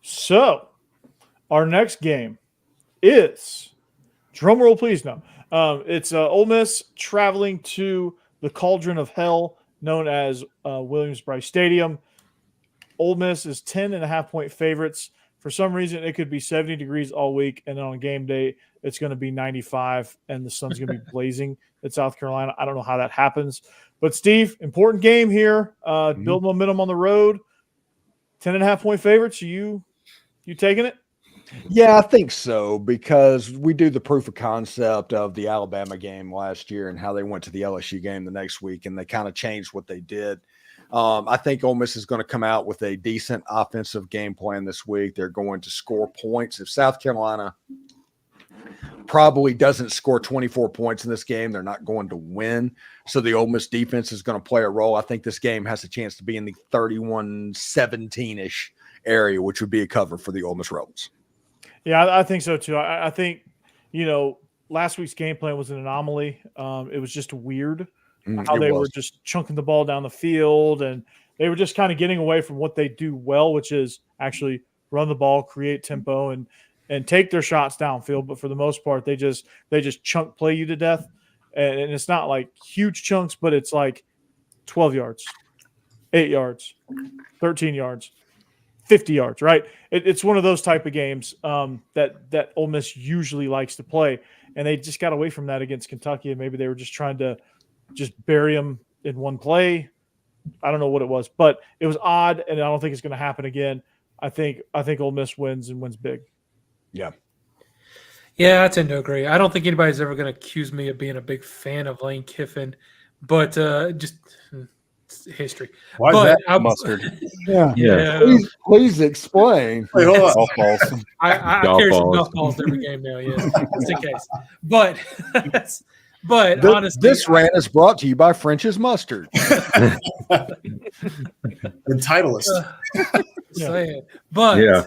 So, our next game is, drum roll please, no. It's Ole Miss traveling to the Cauldron of Hell, known as Williams-Brice Stadium. Ole Miss is 10.5-point favorites. For some reason, it could be 70 degrees all week, and then on game day, it's going to be 95, and the sun's going to be blazing at South Carolina. I don't know how that happens. But, Steve, important game here. Build momentum on the road. 10.5-point favorites. You taking it? Yeah, I think so, because we do the proof of concept of the Alabama game last year and how they went to the LSU game the next week, and they kind of changed what they did. I think Ole Miss is going to come out with a decent offensive game plan this week. They're going to score points. If South Carolina probably doesn't score 24 points in this game, they're not going to win. So the Ole Miss defense is going to play a role. I think this game has a chance to be in the 31-17-ish area, which would be a cover for the Ole Miss Rebels. Yeah, I think so too. I think, last week's game plan was an anomaly. It was just weird how they were just chunking the ball down the field, and they were just kind of getting away from what they do well, which is actually run the ball, create tempo, and take their shots downfield. But for the most part, they just chunk play you to death, and it's not like huge chunks, but it's like 12 yards, 8 yards, 13 yards. 50 yards, right? It's one of those type of games that Ole Miss usually likes to play, and they just got away from that against Kentucky, and maybe they were just trying to just bury them in one play. I don't know what it was, but it was odd, and I don't think it's going to happen again. I think Ole Miss wins and wins big. Yeah. Yeah, I tend to agree. I don't think anybody's ever going to accuse me of being a big fan of Lane Kiffin, but just history. Why but is that? Mustard. Yeah. Please explain. Wait, hold on. Golf balls. I Golf carry some balls. golf balls every game now, yes, just in case. But honestly, This rant is brought to you by French's Mustard. The Titleist. saying. But Yeah.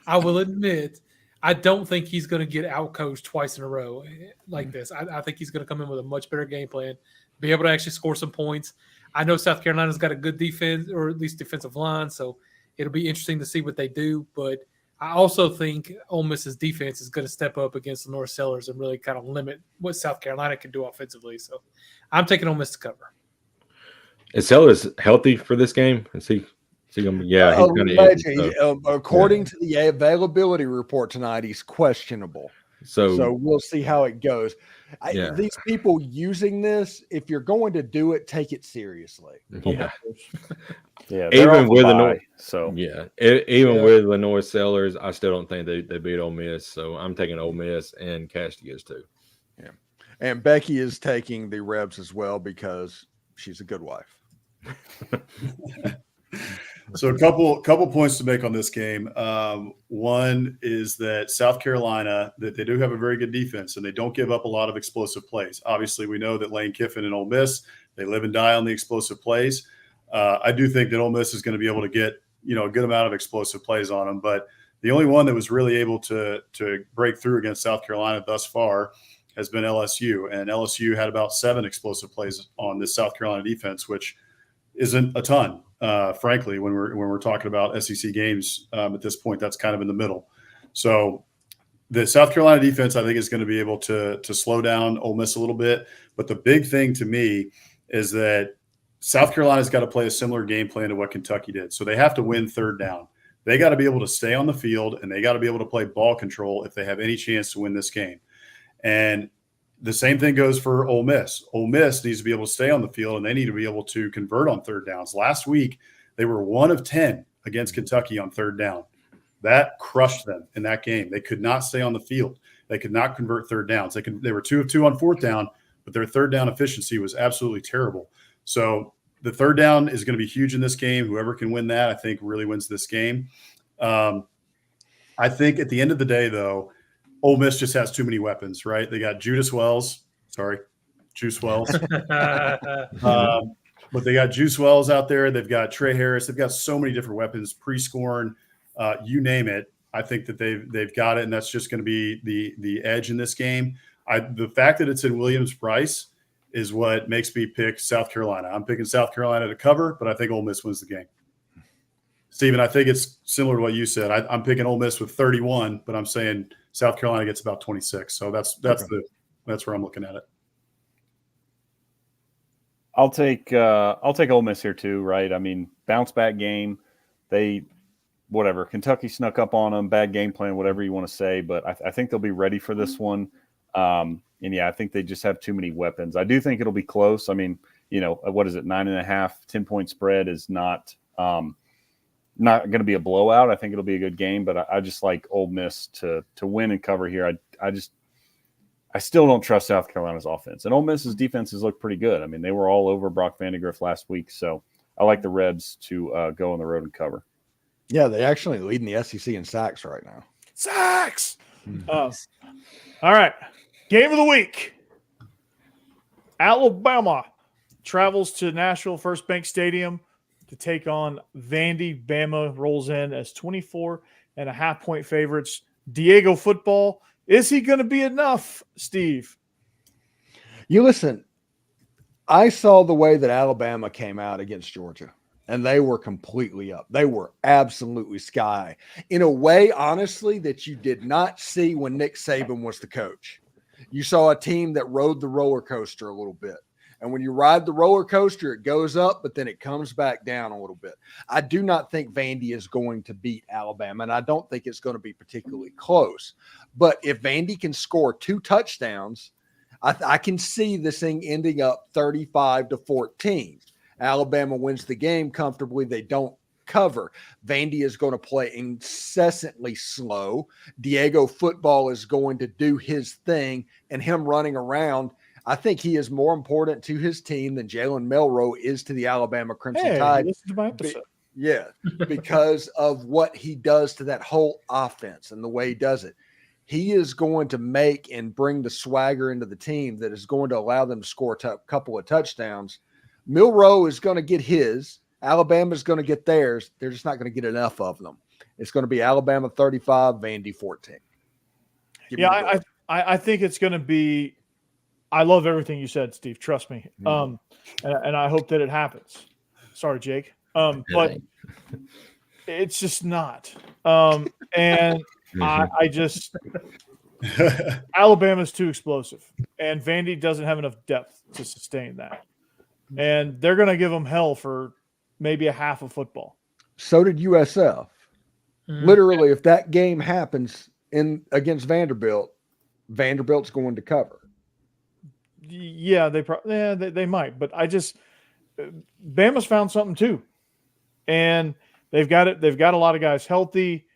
I will admit, I don't think he's going to get outcoached twice in a row like this. I think he's going to come in with a much better game plan, be able to actually score some points. I know South Carolina's got a good defense, or at least defensive line, so it'll be interesting to see what they do. But I also think Ole Miss's defense is going to step up against the North Sellers and really kind of limit what South Carolina can do offensively. So I'm taking Ole Miss to cover. Is Sellers healthy for this game? Is he going to be? Yeah, he's going to. According to the availability report tonight, he's questionable. So we'll see how it goes. These people using this, if you're going to do it, take it seriously. Yeah. Yeah, Even with with the North Sellers, I still don't think they beat Ole Miss. So I'm taking Ole Miss, and Cassidy gets too. Yeah, and Becky is taking the Rebs as well because she's a good wife. So a couple points to make on this game. One is that South Carolina, that they do have a very good defense and they don't give up a lot of explosive plays. Obviously, we know that Lane Kiffin and Ole Miss, they live and die on the explosive plays. I do think that Ole Miss is going to be able to get a good amount of explosive plays on them. But the only one that was really able to break through against South Carolina thus far has been LSU, and LSU had about 7 explosive plays on this South Carolina defense, which isn't a ton. Frankly, when we're talking about SEC games at this point, that's kind of in the middle. So the South Carolina defense, I think, is going to be able to slow down Ole Miss a little bit. But the big thing to me is that South Carolina's got to play a similar game plan to what Kentucky did. So they have to win third down. They got to be able to stay on the field, and they got to be able to play ball control if they have any chance to win this game. And the same thing goes for Ole Miss. Ole Miss needs to be able to stay on the field, and they need to be able to convert on third downs. Last week, they were 1 of 10 against Kentucky on third down. That crushed them in that game. They could not stay on the field. They could not convert third downs. They were 2 of 2 on fourth down, but their third down efficiency was absolutely terrible. So the third down is going to be huge in this game. Whoever can win that, I think, really wins this game. I think at the end of the day, though, Ole Miss just has too many weapons, right? They got Juice Wells. But they got Juice Wells out there. They've got Trey Harris. They've got so many different weapons, pre-scoring, you name it. I think that they've got it, and that's just going to be the edge in this game. The fact that it's in Williams-Brice is what makes me pick South Carolina. I'm picking South Carolina to cover, but I think Ole Miss wins the game. Steven, I think it's similar to what you said. I'm picking Ole Miss with 31, but I'm saying South Carolina gets about 26. So that's where I'm looking at it. I'll take Ole Miss here too, right? I mean, bounce back game. whatever, Kentucky snuck up on them, bad game plan, whatever you want to say, but I think they'll be ready for this one. And yeah, I think they just have too many weapons. I do think it'll be close. I mean, what is it? 9.5, 10-point spread is not going to be a blowout. I think it'll be a good game, but I just like Ole Miss to win and cover here. I still don't trust South Carolina's offense, and Ole Miss's defenses look pretty good. I mean, they were all over Brock Vandegrift last week, so I like the Rebs to go on the road and cover. Yeah, they actually leading the SEC in sacks right now. Sacks. All right, game of the week. Alabama travels to Nashville First Bank Stadium to take on Vandy. Bama rolls in as 24.5-point favorites. Diego football. Is he going to be enough, Steve? You listen, I saw the way that Alabama came out against Georgia, and they were completely up. They were absolutely sky in a way, honestly, that you did not see when Nick Saban was the coach. You saw a team that rode the roller coaster a little bit. And when you ride the roller coaster, it goes up, but then it comes back down a little bit. I do not think Vandy is going to beat Alabama, and I don't think it's going to be particularly close. But if Vandy can score 2 touchdowns, I can see this thing ending up 35-14. Alabama wins the game comfortably. They don't cover. Vandy is going to play incessantly slow. Diego football is going to do his thing, and him running around, I think he is more important to his team than Jalen Milroe is to the Alabama Crimson Tide. Listen to my episode. Yeah, because of what he does to that whole offense and the way he does it. He is going to make and bring the swagger into the team that is going to allow them to score a couple of touchdowns. Milroe is going to get his. Alabama is going to get theirs. They're just not going to get enough of them. It's going to be Alabama 35, Vandy 14. Yeah, I think it's going to be – I love everything you said, Steve. Trust me. And I hope that it happens. Sorry, Jake. But it's just not. And I just Alabama's too explosive, and Vandy doesn't have enough depth to sustain that. And they're going to give them hell for maybe a half of football. So did USF. Literally, if that game happens against Vanderbilt, Vanderbilt's going to cover. Yeah, they might, but Bama's found something too, and they've got it. They've got a lot of guys healthy,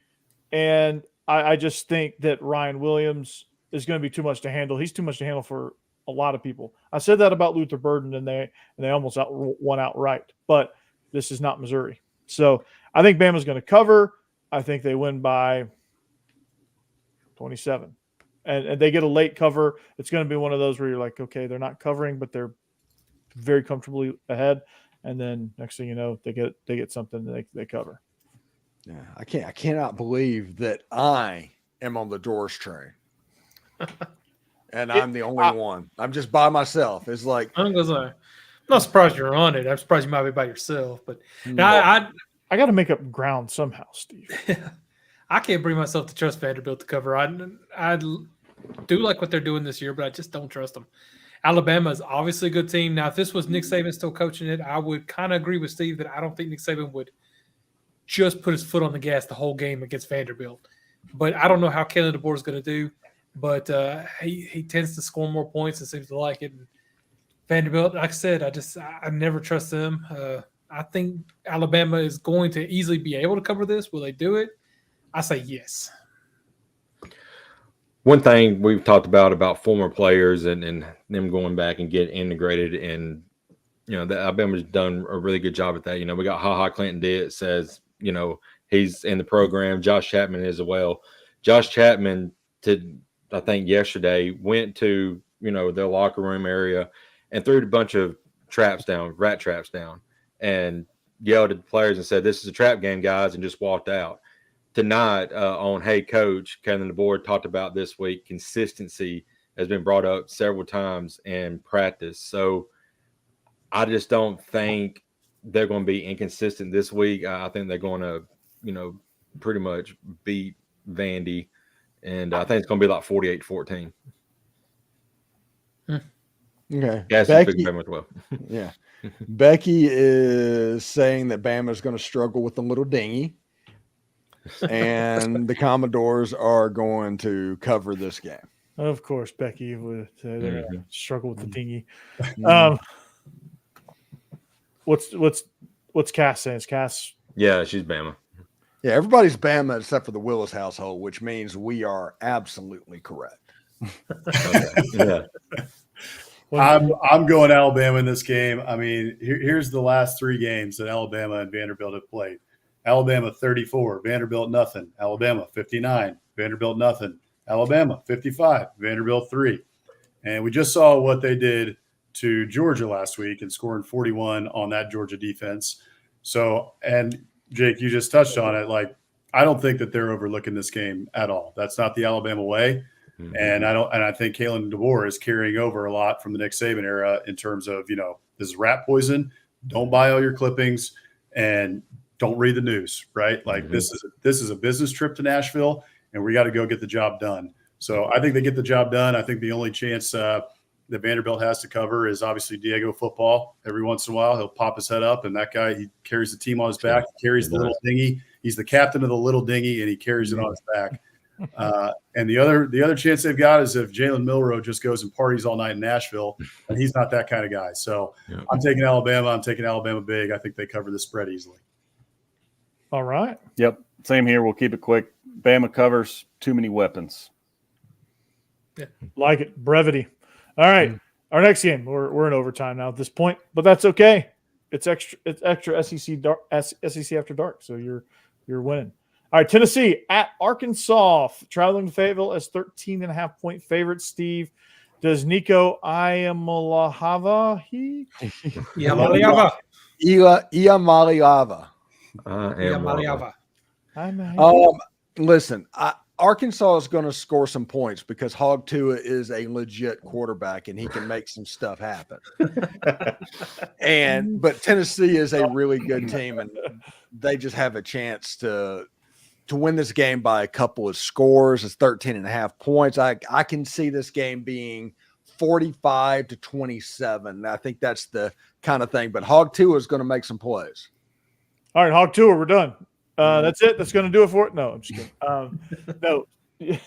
and I just think that Ryan Williams is going to be too much to handle. He's too much to handle for a lot of people. I said that about Luther Burden, and they almost won outright. But this is not Missouri, so I think Bama's going to cover. I think they win by 27. And they get a late cover. It's going to be one of those where you're like, okay, they're not covering, but they're very comfortably ahead. And then next thing you know, they get something that they cover. Yeah, I cannot believe that I am on the Doors train, and I'm the only one. I'm just by myself. It's like I'm not surprised you're on it. I'm surprised you might be by yourself. But I got to make up ground somehow, Steve. I can't bring myself to trust Vanderbilt to cover. I do like what they're doing this year, but I just don't trust them. Alabama is obviously a good team. Now, if this was Nick Saban still coaching it, I would kind of agree with Steve that I don't think Nick Saban would just put his foot on the gas the whole game against Vanderbilt. But I don't know how Kalen DeBoer is going to do. But he tends to score more points and seems to like it. And Vanderbilt, like I said, I never trust them. I think Alabama is going to easily be able to cover this. Will they do it? I say yes. One thing we've talked about former players and them going back and get integrated, and the Alabama's done a really good job at that. We got Ha Clinton Dix says he's in the program. Josh Chapman is as well. Josh Chapman, I think yesterday, went to their locker room area and threw a bunch of rat traps down, and yelled at the players and said, "This is a trap game, guys," and just walked out. Tonight on Hey Coach, Kevin DeBoer talked about this week. Consistency has been brought up several times in practice. So I just don't think they're going to be inconsistent this week. I think they're going to, pretty much beat Vandy. And I think it's going to be like 48-14. Okay. Cassie's picking Bama as well. Yeah. Becky is saying that Bama is going to struggle with the little dinghy, and the Commodores are going to cover this game. Of course, Becky would they're gonna Mhm. struggle with the dinghy. Mhm. What's Cass saying? Is Cass Yeah, she's Bama. Yeah, everybody's Bama except for the Willis household, which means we are absolutely correct. Okay. Yeah. I'm going Alabama in this game. I mean, here's the last 3 games that Alabama and Vanderbilt have played. Alabama 34, Vanderbilt nothing. Alabama 59, Vanderbilt nothing. Alabama 55, Vanderbilt 3. And we just saw what they did to Georgia last week and scoring 41 on that Georgia defense. So, and Jake, you just touched on it. Like, I don't think that they're overlooking this game at all. That's not the Alabama way. Mhm. And I think Kalen DeBoer is carrying over a lot from the Nick Saban era in terms of, this is rat poison. Don't buy all your clippings and don't read the news, right? Like this is a business trip to Nashville, and we got to go get the job done. So I think they get the job done. I think the only chance that Vanderbilt has to cover is obviously Diego football. Every once in a while, he'll pop his head up, and that guy, he carries the team on his back. He carries the little dinghy. He's the captain of the little dinghy, and he carries it on his back. And the other chance they've got is if Jalen Milroe just goes and parties all night in Nashville, and he's not that kind of guy. So I'm taking Alabama. I'm taking Alabama big. I think they cover the spread easily. all right? Yep. Same here. We'll keep it quick. Bama covers too many weapons. Like it, brevity. All right, our next game. We're in overtime now at this point, but that's okay. It's extra SEC after dark, so you're winning. All right, Tennessee at Arkansas, traveling to Fayetteville as 13.5-point favorite. Steve, does Nico Iamaleava Iamaleava. Iamaleava. Listen, Arkansas is going to score some points because Hog Tua is a legit quarterback and he can make some stuff happen. But Tennessee is a really good team, and they just have a chance to win this game by a couple of scores. It's 13.5 points. I can see this game being 45-27. I think that's the kind of thing. But Hog Tua is going to make some plays. All right, Hog Tour, we're done. That's it. That's going to do it for it. No, I'm just kidding. No, we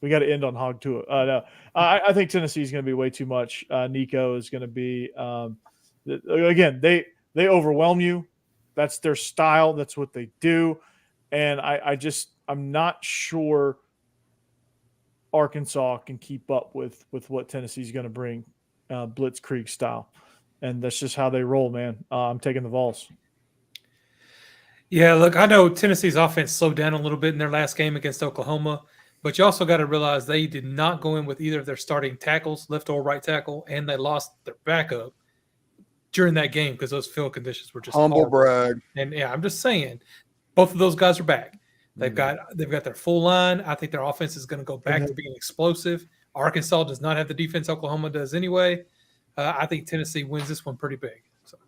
got to end on Hog Tour. No, I think Tennessee is going to be way too much. Nico is going to be again. They overwhelm you. That's their style. That's what they do. And I'm not sure Arkansas can keep up with what Tennessee's going to bring, Blitzkrieg style, and that's just how they roll, man. I'm taking the Vols. Yeah, look, I know Tennessee's offense slowed down a little bit in their last game against Oklahoma, but you also got to realize they did not go in with either of their starting tackles, left or right tackle, and they lost their backup during that game because those field conditions were just humble horrible. brag. And yeah, I'm just saying, both of those guys are back. They've got their full line. I think their offense is going to go back to being explosive. Arkansas does not have the defense Oklahoma does anyway. I think Tennessee wins this one pretty big. So.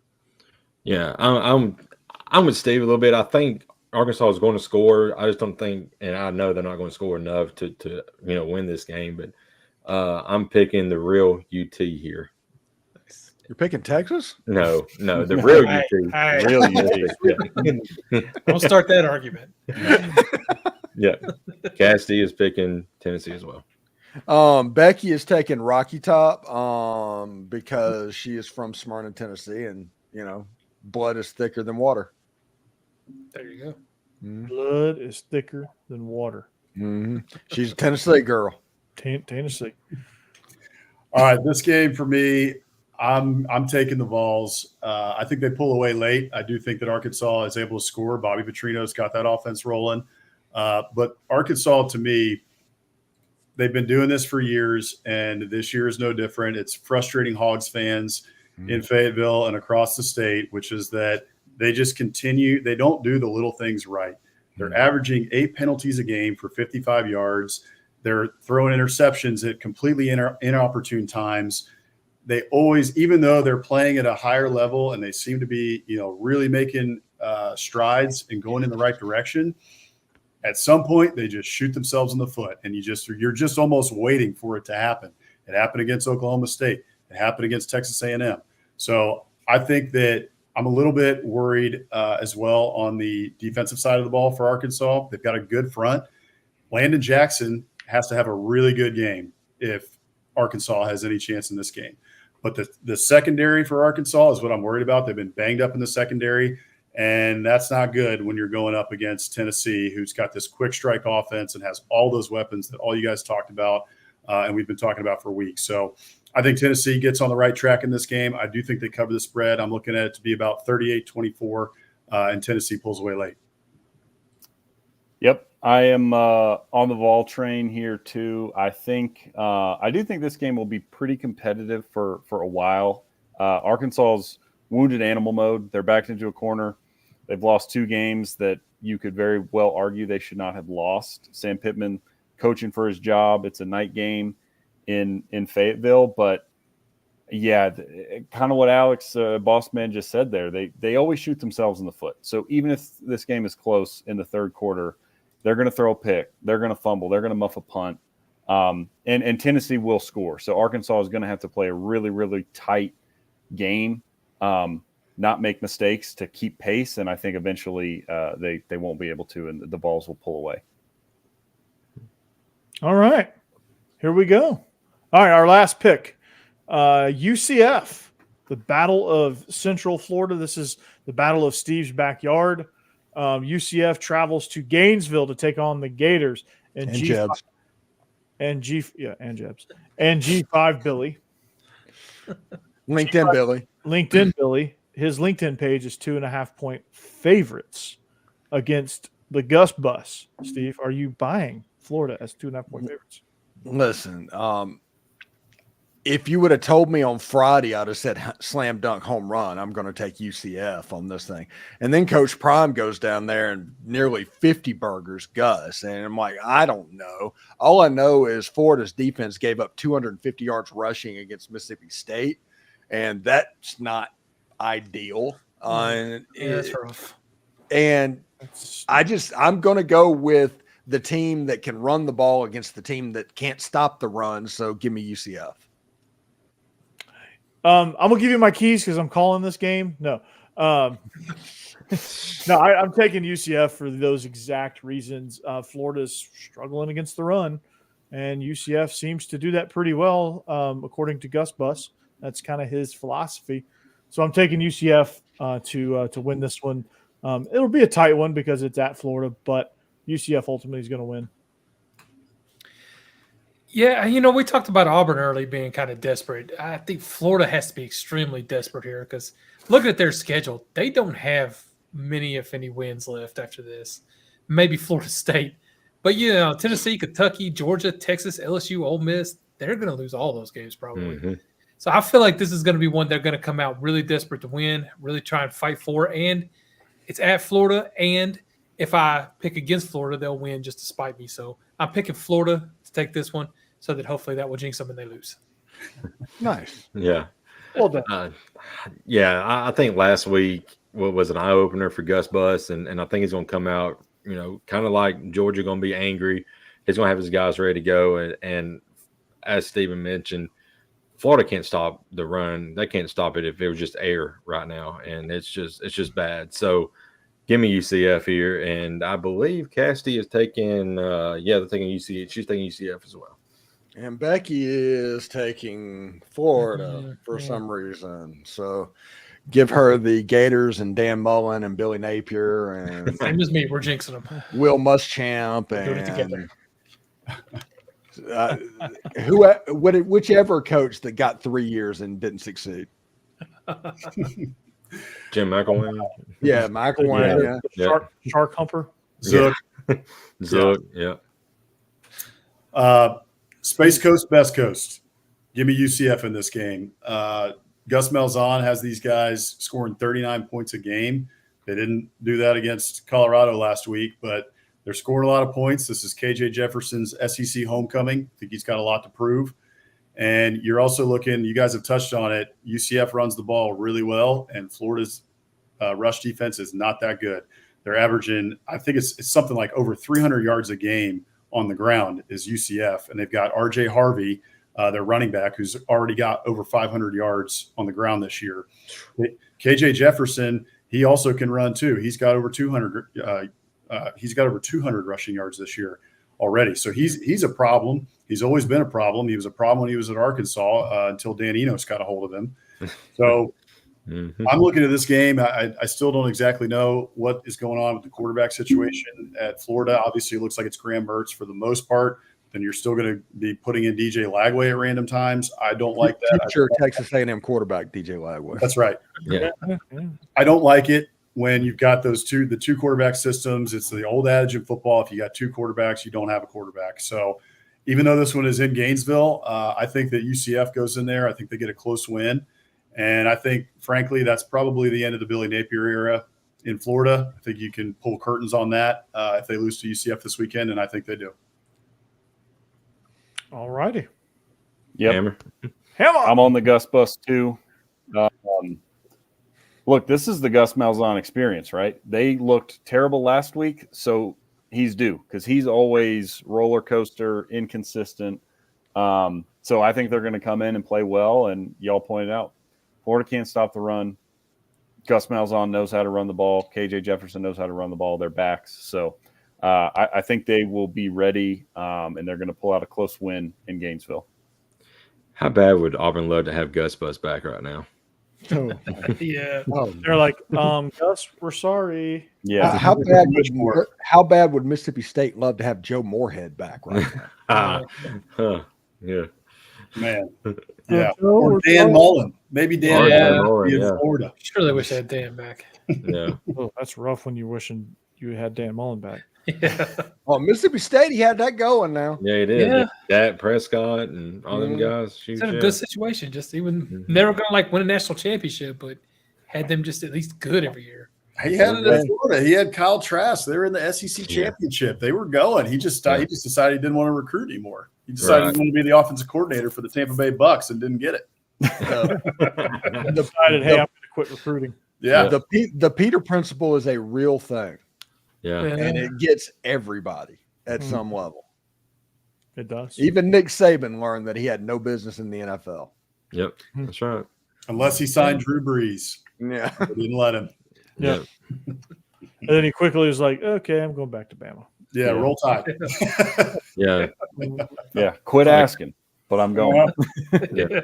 Yeah, I'm with Steve a little bit. I think Arkansas is going to score. I just don't think, and I know they're not going to score enough to win this game. But I'm picking the real UT here. You're picking Texas? No, the real UT. Real UT. Don't start that argument. Yeah, Cassidy is picking Tennessee as well. Becky is taking Rocky Top because she is from Smyrna, Tennessee, and blood is thicker than water. There you go. Blood is thicker than water. She's a Tennessee girl. Tennessee. All right, this game for me, I'm taking the Vols. I think they pull away late. I do think that Arkansas is able to score. Bobby Petrino's got that offense rolling. But Arkansas, to me, they've been doing this for years, and this year is no different. It's frustrating Hogs fans in Fayetteville and across the state, which is that they just continue. They don't do the little things right. They're averaging 8 penalties a game for 55 yards. They're throwing interceptions at completely inopportune times. They always, even though they're playing at a higher level and they seem to be, really making strides and going in the right direction, at some point they just shoot themselves in the foot, and you're just almost waiting for it to happen. It happened against Oklahoma State. It happened against Texas A&M. So I think that I'm a little bit worried as well on the defensive side of the ball for Arkansas. They've got a good front. Landon Jackson has to have a really good game if Arkansas has any chance in this game. But the secondary for Arkansas is what I'm worried about. They've been banged up in the secondary, and that's not good when you're going up against Tennessee, who's got this quick strike offense and has all those weapons that all you guys talked about and we've been talking about for weeks. So I think Tennessee gets on the right track in this game. I do think they cover the spread. I'm looking at it to be about 38-24, and Tennessee pulls away late. Yep, I am on the Vol train here too. I do think this game will be pretty competitive for a while. Arkansas's wounded animal mode. They're backed into a corner. They've lost 2 games that you could very well argue they should not have lost. Sam Pittman coaching for his job. It's a night game in Fayetteville, but yeah, kind of what Alex Bossman just said there. They always shoot themselves in the foot. So even if this game is close in the third quarter, they're going to throw a pick. They're going to fumble. They're going to muff a punt. And Tennessee will score. So Arkansas is going to have to play a really, really tight game, not make mistakes to keep pace. And I think eventually they won't be able to, and the balls will pull away. All right. Here we go. All right, our last pick. UCF, the Battle of Central Florida. This is the Battle of Steve's backyard. UCF travels to Gainesville to take on the Gators and Jebs. And G5 Billy. LinkedIn Billy. LinkedIn Billy. His LinkedIn page is 2.5-point favorites against the Gus Bus. Steve, are you buying Florida as 2.5-point favorites? Listen, if you would have told me on Friday, I'd have said slam dunk home run. I'm going to take UCF on this thing. And then Coach Prime goes down there and nearly 50 burgers Gus. And I'm like, I don't know. All I know is Florida's defense gave up 250 yards rushing against Mississippi State. And that's not ideal. That's rough. And I'm going to go with the team that can run the ball against the team that can't stop the run. So give me UCF. I'm gonna give you my keys because I'm calling this game. No, I'm taking UCF for those exact reasons. Florida's struggling against the run, and UCF seems to do that pretty well, according to Gus Bus. That's kind of his philosophy. So I'm taking UCF to win this one. It'll be a tight one because it's at Florida, but UCF ultimately is going to win. Yeah, we talked about Auburn early being kind of desperate. I think Florida has to be extremely desperate here because looking at their schedule, they don't have many, if any, wins left after this. Maybe Florida State. But, Tennessee, Kentucky, Georgia, Texas, LSU, Ole Miss, they're going to lose all those games probably. Mm-hmm. So I feel like this is going to be one they're going to come out really desperate to win, really try and fight for. And it's at Florida. And if I pick against Florida, they'll win just to spite me. So I'm picking Florida to take this one so that hopefully that will jinx them and they lose. Nice. Yeah. Well done. I think last week was an eye-opener for Gus Bus, and I think he's going to come out, kind of like Georgia going to be angry. He's going to have his guys ready to go. And as Stephen mentioned, Florida can't stop the run. They can't stop it if it was just air right now, and it's just bad. So give me UCF here, and I believe Cassidy is taking they're taking UCF. She's taking UCF as well. And Becky is taking Florida for some reason. So give her the Gators and Dan Mullen and Billy Napier and same as me. We're jinxing them. Will Muschamp and whichever coach that got 3 years and didn't succeed. Jim McElwain. Yeah, McElwain. Yeah. Shark Humper. Zook. Zook. Yeah. Space Coast, Best Coast. Give me UCF in this game. Gus Malzahn has these guys scoring 39 points a game. They didn't do that against Colorado last week, but they're scoring a lot of points. This is KJ Jefferson's SEC homecoming. I think he's got a lot to prove. And you're also looking, you guys have touched on it, UCF runs the ball really well, and Florida's rush defense is not that good. They're averaging, I think it's something like over 300 yards a game on the ground is UCF, and they've got RJ Harvey, their running back, who's already got over 500 yards on the ground this year. KJ Jefferson, he also can run too. He's got over 200. He's got over 200 rushing yards this year already. So he's a problem. He's always been a problem. He was a problem when he was at Arkansas until Dan Enos got a hold of him. So I'm looking at this game. I still don't exactly know what is going on with the quarterback situation at Florida. Obviously, it looks like it's Graham Mertz for the most part. Then you're still going to be putting in DJ Lagway at random times. I don't like that. Future Texas A&M quarterback DJ Lagway. That's right. Yeah. I don't like it when you've got the two quarterback systems. It's the old adage in football: if you got two quarterbacks, you don't have a quarterback. So even though this one is in Gainesville, I think that UCF goes in there. I think they get a close win. And I think, frankly, that's probably the end of the Billy Napier era in Florida. I think you can pull curtains on that if they lose to UCF this weekend, and I think they do. All righty. Yep. Hammer. Hammer. I'm on the Gus bus too. Look, this is the Gus Malzahn experience, right? They looked terrible last week, so he's due because he's always roller coaster, inconsistent. So I think they're going to come in and play well, and y'all pointed out, Florida can't stop the run. Gus Malzahn knows how to run the ball. KJ Jefferson knows how to run the ball. Their backs. So I think they will be ready, and they're going to pull out a close win in Gainesville. How bad would Auburn love to have Gus Bus back right now? Oh, Yeah. they're like, Gus, we're sorry. Yeah. How bad would Mississippi State love to have Joe Moorhead back right now? Yeah. Man. Yeah. Joe, Or we're Dan sorry. Mullen. Maybe Dan Or Dan Mullen Mullen, in yeah. Florida. Sure, they wish they had Dan back. Yeah. Oh, that's rough when you're wishing you had Dan Mullen back. Yeah. Well, Mississippi State, he had that going now. Yeah, he did. Yeah. Dak Prescott and all them guys. It's in a good situation. Just even never gonna like win a national championship, but had them just at least good every year. He had it in Florida. He had Kyle Trask. They were in the SEC Yeah. championship. They were going. He just decided he didn't want to recruit anymore. He decided Right. he wanted to be the offensive coordinator for the Tampa Bay Bucks and didn't get it. Decided, hey, I'm going to quit recruiting. Yeah. The Peter principle is a real thing, Yeah. and it gets everybody at some level. It does. Even Nick Saban learned that he had no business in the NFL. Yep. That's right. Unless he signed Drew Brees. Yeah. They didn't let him. Yeah. And then he quickly was like, okay, I'm going back to Bama. Yeah, Yeah. roll tide. Yeah. Yeah. Quit asking, but I'm going. Yeah.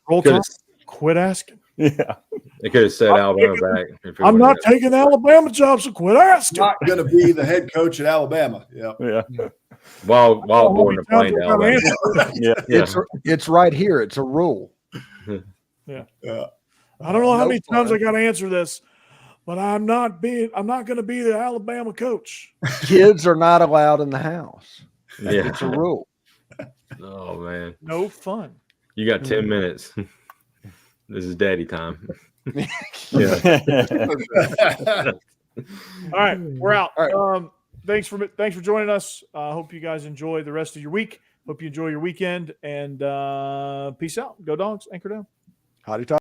Roll Could've- Tide, quit asking. Yeah. They could have set Alabama back. If it I'm would've not been- taking the Alabama job, so quit asking. Not going to be the head coach at Alabama. Yeah. Yeah. while boarding a plane to Times I gotta Alabama. answer. Yeah. It's right here. It's a rule. Yeah. I don't know how No many times fun. I got to answer this, but I'm not going to be the Alabama coach. Kids are not allowed in the house. Yeah. It's a rule. Oh man. No fun. You got 10 minutes. This is daddy time. Yeah. All right, we're out. All right. Thanks for joining us. Hope you guys enjoy the rest of your week. Hope you enjoy your weekend, and peace out. Go Dogs. Anchor down. Howdy, Todd.